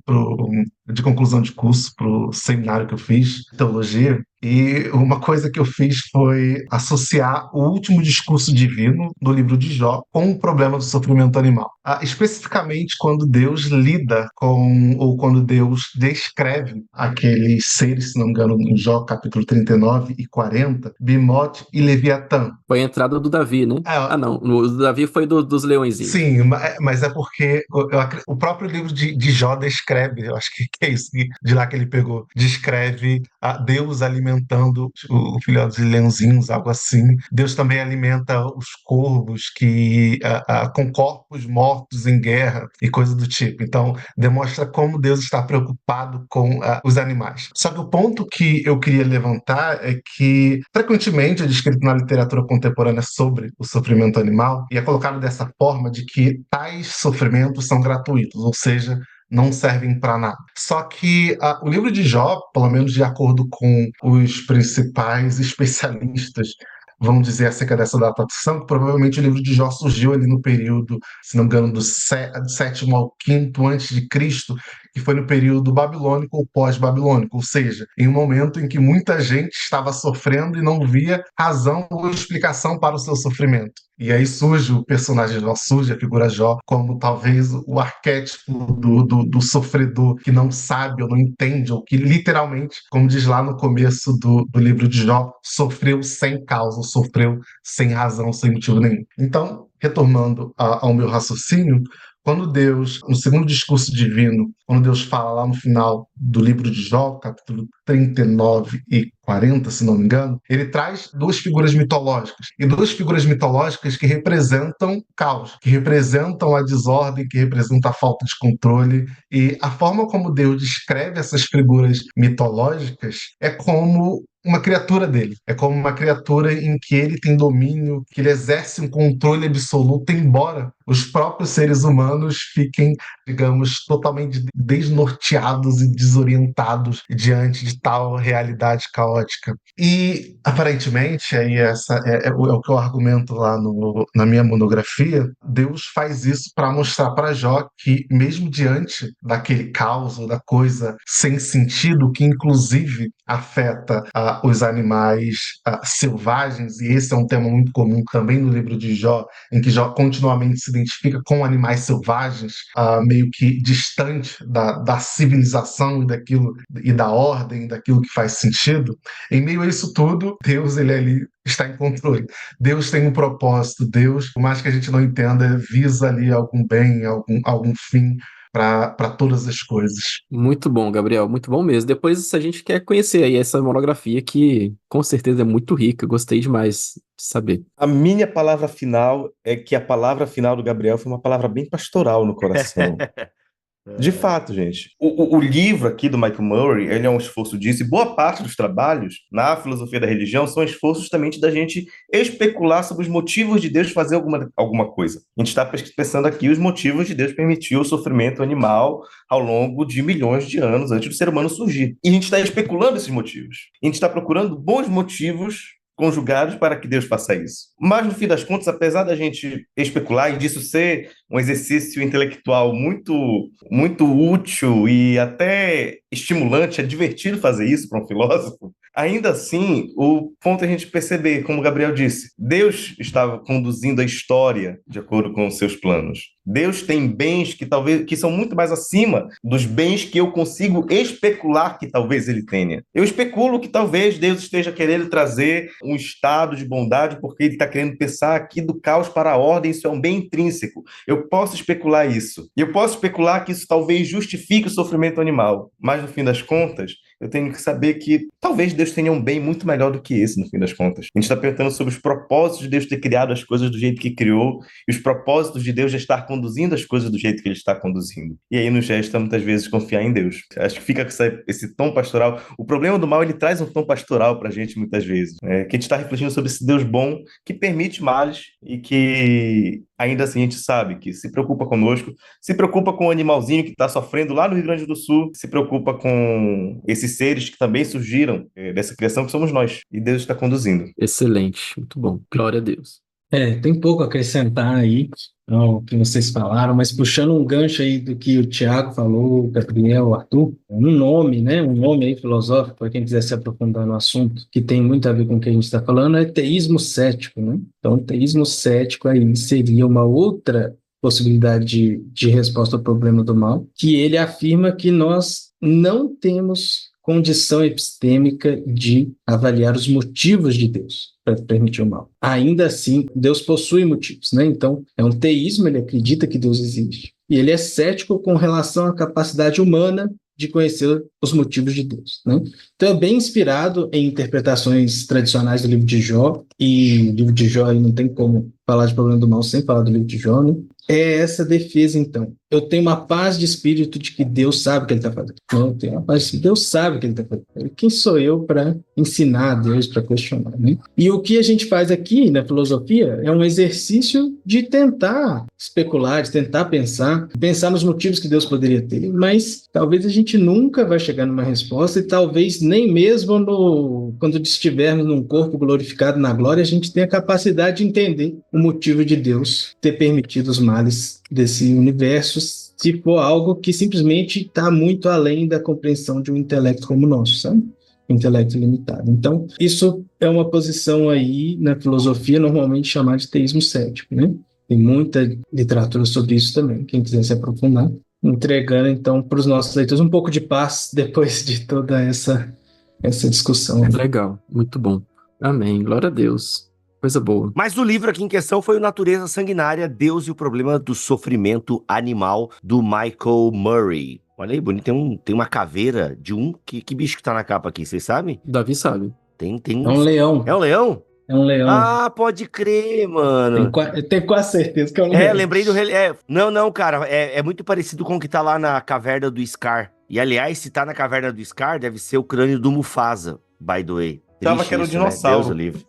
de conclusão de curso para o seminário que eu fiz, teologia, e uma coisa que eu fiz foi associar o último discurso divino do livro de Jó com o problema do sofrimento animal. Especificamente quando Deus lida ou quando Deus descreve aqueles seres, se não me engano, em Jó capítulo 39 e 40, Bimote e Leviatã. Foi a entrada do Davi, né? Não, o Davi foi dos leõezinhos. Sim, mas é porque o próprio livro de Jó descreve, eu acho que que é isso de lá que ele pegou. Descreve Deus alimentando o filhote de leãozinhos, algo assim. Deus também alimenta os corvos com corpos mortos em guerra e coisa do tipo. Então, demonstra como Deus está preocupado com os animais. Só que o ponto que eu queria levantar é que, frequentemente, é descrito na literatura contemporânea sobre o sofrimento animal, e é colocado dessa forma de que tais sofrimentos são gratuitos, ou seja, não servem para nada. Só que o livro de Jó, pelo menos de acordo com os principais especialistas, vamos dizer, acerca dessa datação, que provavelmente o livro de Jó surgiu ali no período, se não me engano, do sétimo ao quinto antes de Cristo, que foi no período babilônico ou pós-babilônico, ou seja, em um momento em que muita gente estava sofrendo e não via razão ou explicação para o seu sofrimento. E aí surge o personagem Jó, surge a figura Jó, como talvez o arquétipo do sofredor que não sabe ou não entende, ou que literalmente, como diz lá no começo do livro de Jó, sofreu sem causa, sofreu sem razão, sem motivo nenhum. Então, retornando ao meu raciocínio, quando Deus, no segundo discurso divino, quando Deus fala lá no final do livro de Jó, capítulo 39 e 40, se não me engano, ele traz duas figuras mitológicas. E duas figuras mitológicas que representam caos, que representam a desordem, que representam a falta de controle. E a forma como Deus descreve essas figuras mitológicas é como uma criatura dele. É como uma criatura em que ele tem domínio, que ele exerce um controle absoluto, embora os próprios seres humanos fiquem, digamos, totalmente desnorteados e desorientados diante de tal realidade caótica. E, aparentemente, aí essa é o que eu argumento lá na minha monografia, Deus faz isso para mostrar para Jó que, mesmo diante daquele caos ou da coisa sem sentido, que inclusive afeta os animais selvagens, e esse é um tema muito comum também no livro de Jó, em que Jó continuamente se identifica com animais selvagens, meio que distante da civilização e da ordem, daquilo que faz sentido. Em meio a isso tudo, Deus, ele ali está em controle. Deus tem um propósito. Deus, por mais que a gente não entenda, visa ali algum bem, algum fim para todas as coisas. Muito bom, Gabriel, muito bom mesmo. Depois a gente quer conhecer aí essa monografia que com certeza é muito rica, gostei demais de saber. A minha palavra final é que a palavra final do Gabriel foi uma palavra bem pastoral no coração. De fato, gente. O livro aqui do Michael Murray, ele é um esforço disso, e boa parte dos trabalhos na filosofia da religião são esforços justamente da gente especular sobre os motivos de Deus fazer alguma coisa. A gente está pensando aqui os motivos de Deus permitir o sofrimento animal ao longo de milhões de anos antes do ser humano surgir. E a gente está especulando esses motivos. A gente está procurando bons motivos conjugados para que Deus faça isso. Mas, no fim das contas, apesar da gente especular e disso ser um exercício intelectual muito, muito útil e até estimulante, é divertido fazer isso para um filósofo, ainda assim, o ponto é a gente perceber, como o Gabriel disse, Deus estava conduzindo a história de acordo com os seus planos. Deus tem bens que são muito mais acima dos bens que eu consigo especular que talvez ele tenha. Eu especulo que talvez Deus esteja querendo trazer um estado de bondade porque ele está querendo pensar aqui do caos para a ordem, isso é um bem intrínseco. Eu posso especular isso. E eu posso especular que isso talvez justifique o sofrimento animal. Mas, no fim das contas, eu tenho que saber que talvez Deus tenha um bem muito melhor do que esse, no fim das contas. A gente está perguntando sobre os propósitos de Deus ter criado as coisas do jeito que criou e os propósitos de Deus já estar conduzindo as coisas do jeito que ele está conduzindo. E aí nos resta muitas vezes confiar em Deus. Acho que fica com esse tom pastoral. O problema do mal, ele traz um tom pastoral para a gente muitas vezes. Que a gente está refletindo sobre esse Deus bom que permite males e que ainda assim a gente sabe que se preocupa conosco, se preocupa com o animalzinho que está sofrendo lá no Rio Grande do Sul, se preocupa com esses seres que também surgiram dessa criação que somos nós. E Deus está conduzindo. Excelente, muito bom. Glória a Deus. Tem pouco a acrescentar aí ao que vocês falaram, mas puxando um gancho aí do que o Tiago falou, o Gabriel, o Arthur, um nome aí filosófico, para quem quiser se aprofundar no assunto, que tem muito a ver com o que a gente está falando, é teísmo cético, né? Então, teísmo cético aí seria uma outra possibilidade de resposta ao problema do mal, que ele afirma que nós não temos condição epistêmica de avaliar os motivos de Deus para permitir o mal. Ainda assim, Deus possui motivos, né? Então, é um teísmo, ele acredita que Deus existe. E ele é cético com relação à capacidade humana de conhecer os motivos de Deus, né? Então é bem inspirado em interpretações tradicionais do livro de Jó, e o livro de Jó aí não tem como falar de problema do mal sem falar do livro de Jó, né? É essa defesa, então. Eu tenho uma paz de espírito de que Deus sabe o que ele está fazendo. Eu tenho uma paz de espírito, Deus sabe o que ele está fazendo. Quem sou eu para ensinar a Deus, para questionar, né? E o que a gente faz aqui na filosofia é um exercício de tentar especular, de tentar pensar nos motivos que Deus poderia ter, mas talvez a gente nunca vai chegar numa resposta e talvez nem mesmo quando estivermos num corpo glorificado na glória, a gente tenha a capacidade de entender o motivo de Deus ter permitido os males desse universo, se for algo que simplesmente está muito além da compreensão de um intelecto como o nosso, sabe? Intelecto limitado. Então, isso é uma posição aí na filosofia normalmente chamada de teísmo cético, né? Tem muita literatura sobre isso também, quem quiser se aprofundar. Entregando, então, para os nossos leitores um pouco de paz depois de toda essa discussão. Legal, muito bom. Amém, glória a Deus. Coisa boa. Mas o livro aqui em questão foi o Natureza Sanguinária, Deus e o Problema do Sofrimento Animal, do Michael Murray. Olha aí, bonito, tem uma caveira de que bicho que tá na capa aqui, vocês sabem? Davi sabe. Tem É um leão. É um leão? É um leão. Ah, pode crer, mano. Eu tenho quase certeza que é um leão. Lembrei do... Não, cara, é muito parecido com o que tá lá na caverna do Scar. E, aliás, se tá na caverna do Scar, deve ser o crânio do Mufasa, by the way. Tava que era o dinossauro. Né? Deus o livre.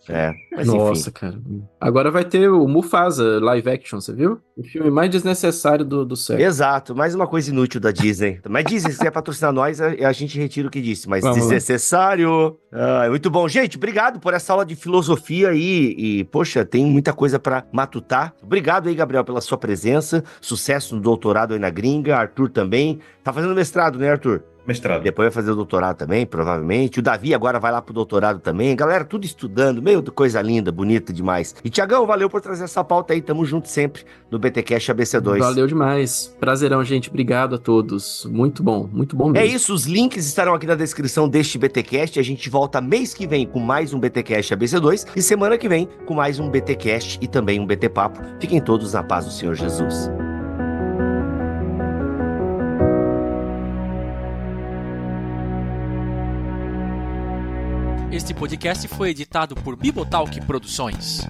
Mas nossa, enfim. cara. Agora vai ter o Mufasa live action, você viu? O filme mais desnecessário do século. Exato, mais uma coisa inútil da Disney. Mas Disney, se quiser patrocinar nós, a gente retira o que disse. Mas Vamos desnecessário. Muito bom. Gente, obrigado por essa aula de filosofia aí. E, poxa, tem muita coisa pra matutar. Obrigado aí, Gabriel, pela sua presença. Sucesso no doutorado aí na gringa. Arthur também. Tá fazendo mestrado, né, Arthur? Mestrado. Depois vai fazer o doutorado também, provavelmente. O Davi agora vai lá pro doutorado também. Galera, tudo estudando. Meu, coisa linda, bonita demais. E, Tiagão, valeu por trazer essa pauta aí. Tamo junto sempre no BTcast ABC2. Valeu demais. Prazerão, gente. Obrigado a todos. Muito bom mesmo. É isso, os links estarão aqui na descrição deste BTcast. A gente volta mês que vem com mais um BTcast ABC2 e semana que vem com mais um BTcast e também um BT Papo. Fiquem todos na paz do Senhor Jesus. Este podcast foi editado por Bibotalk Produções.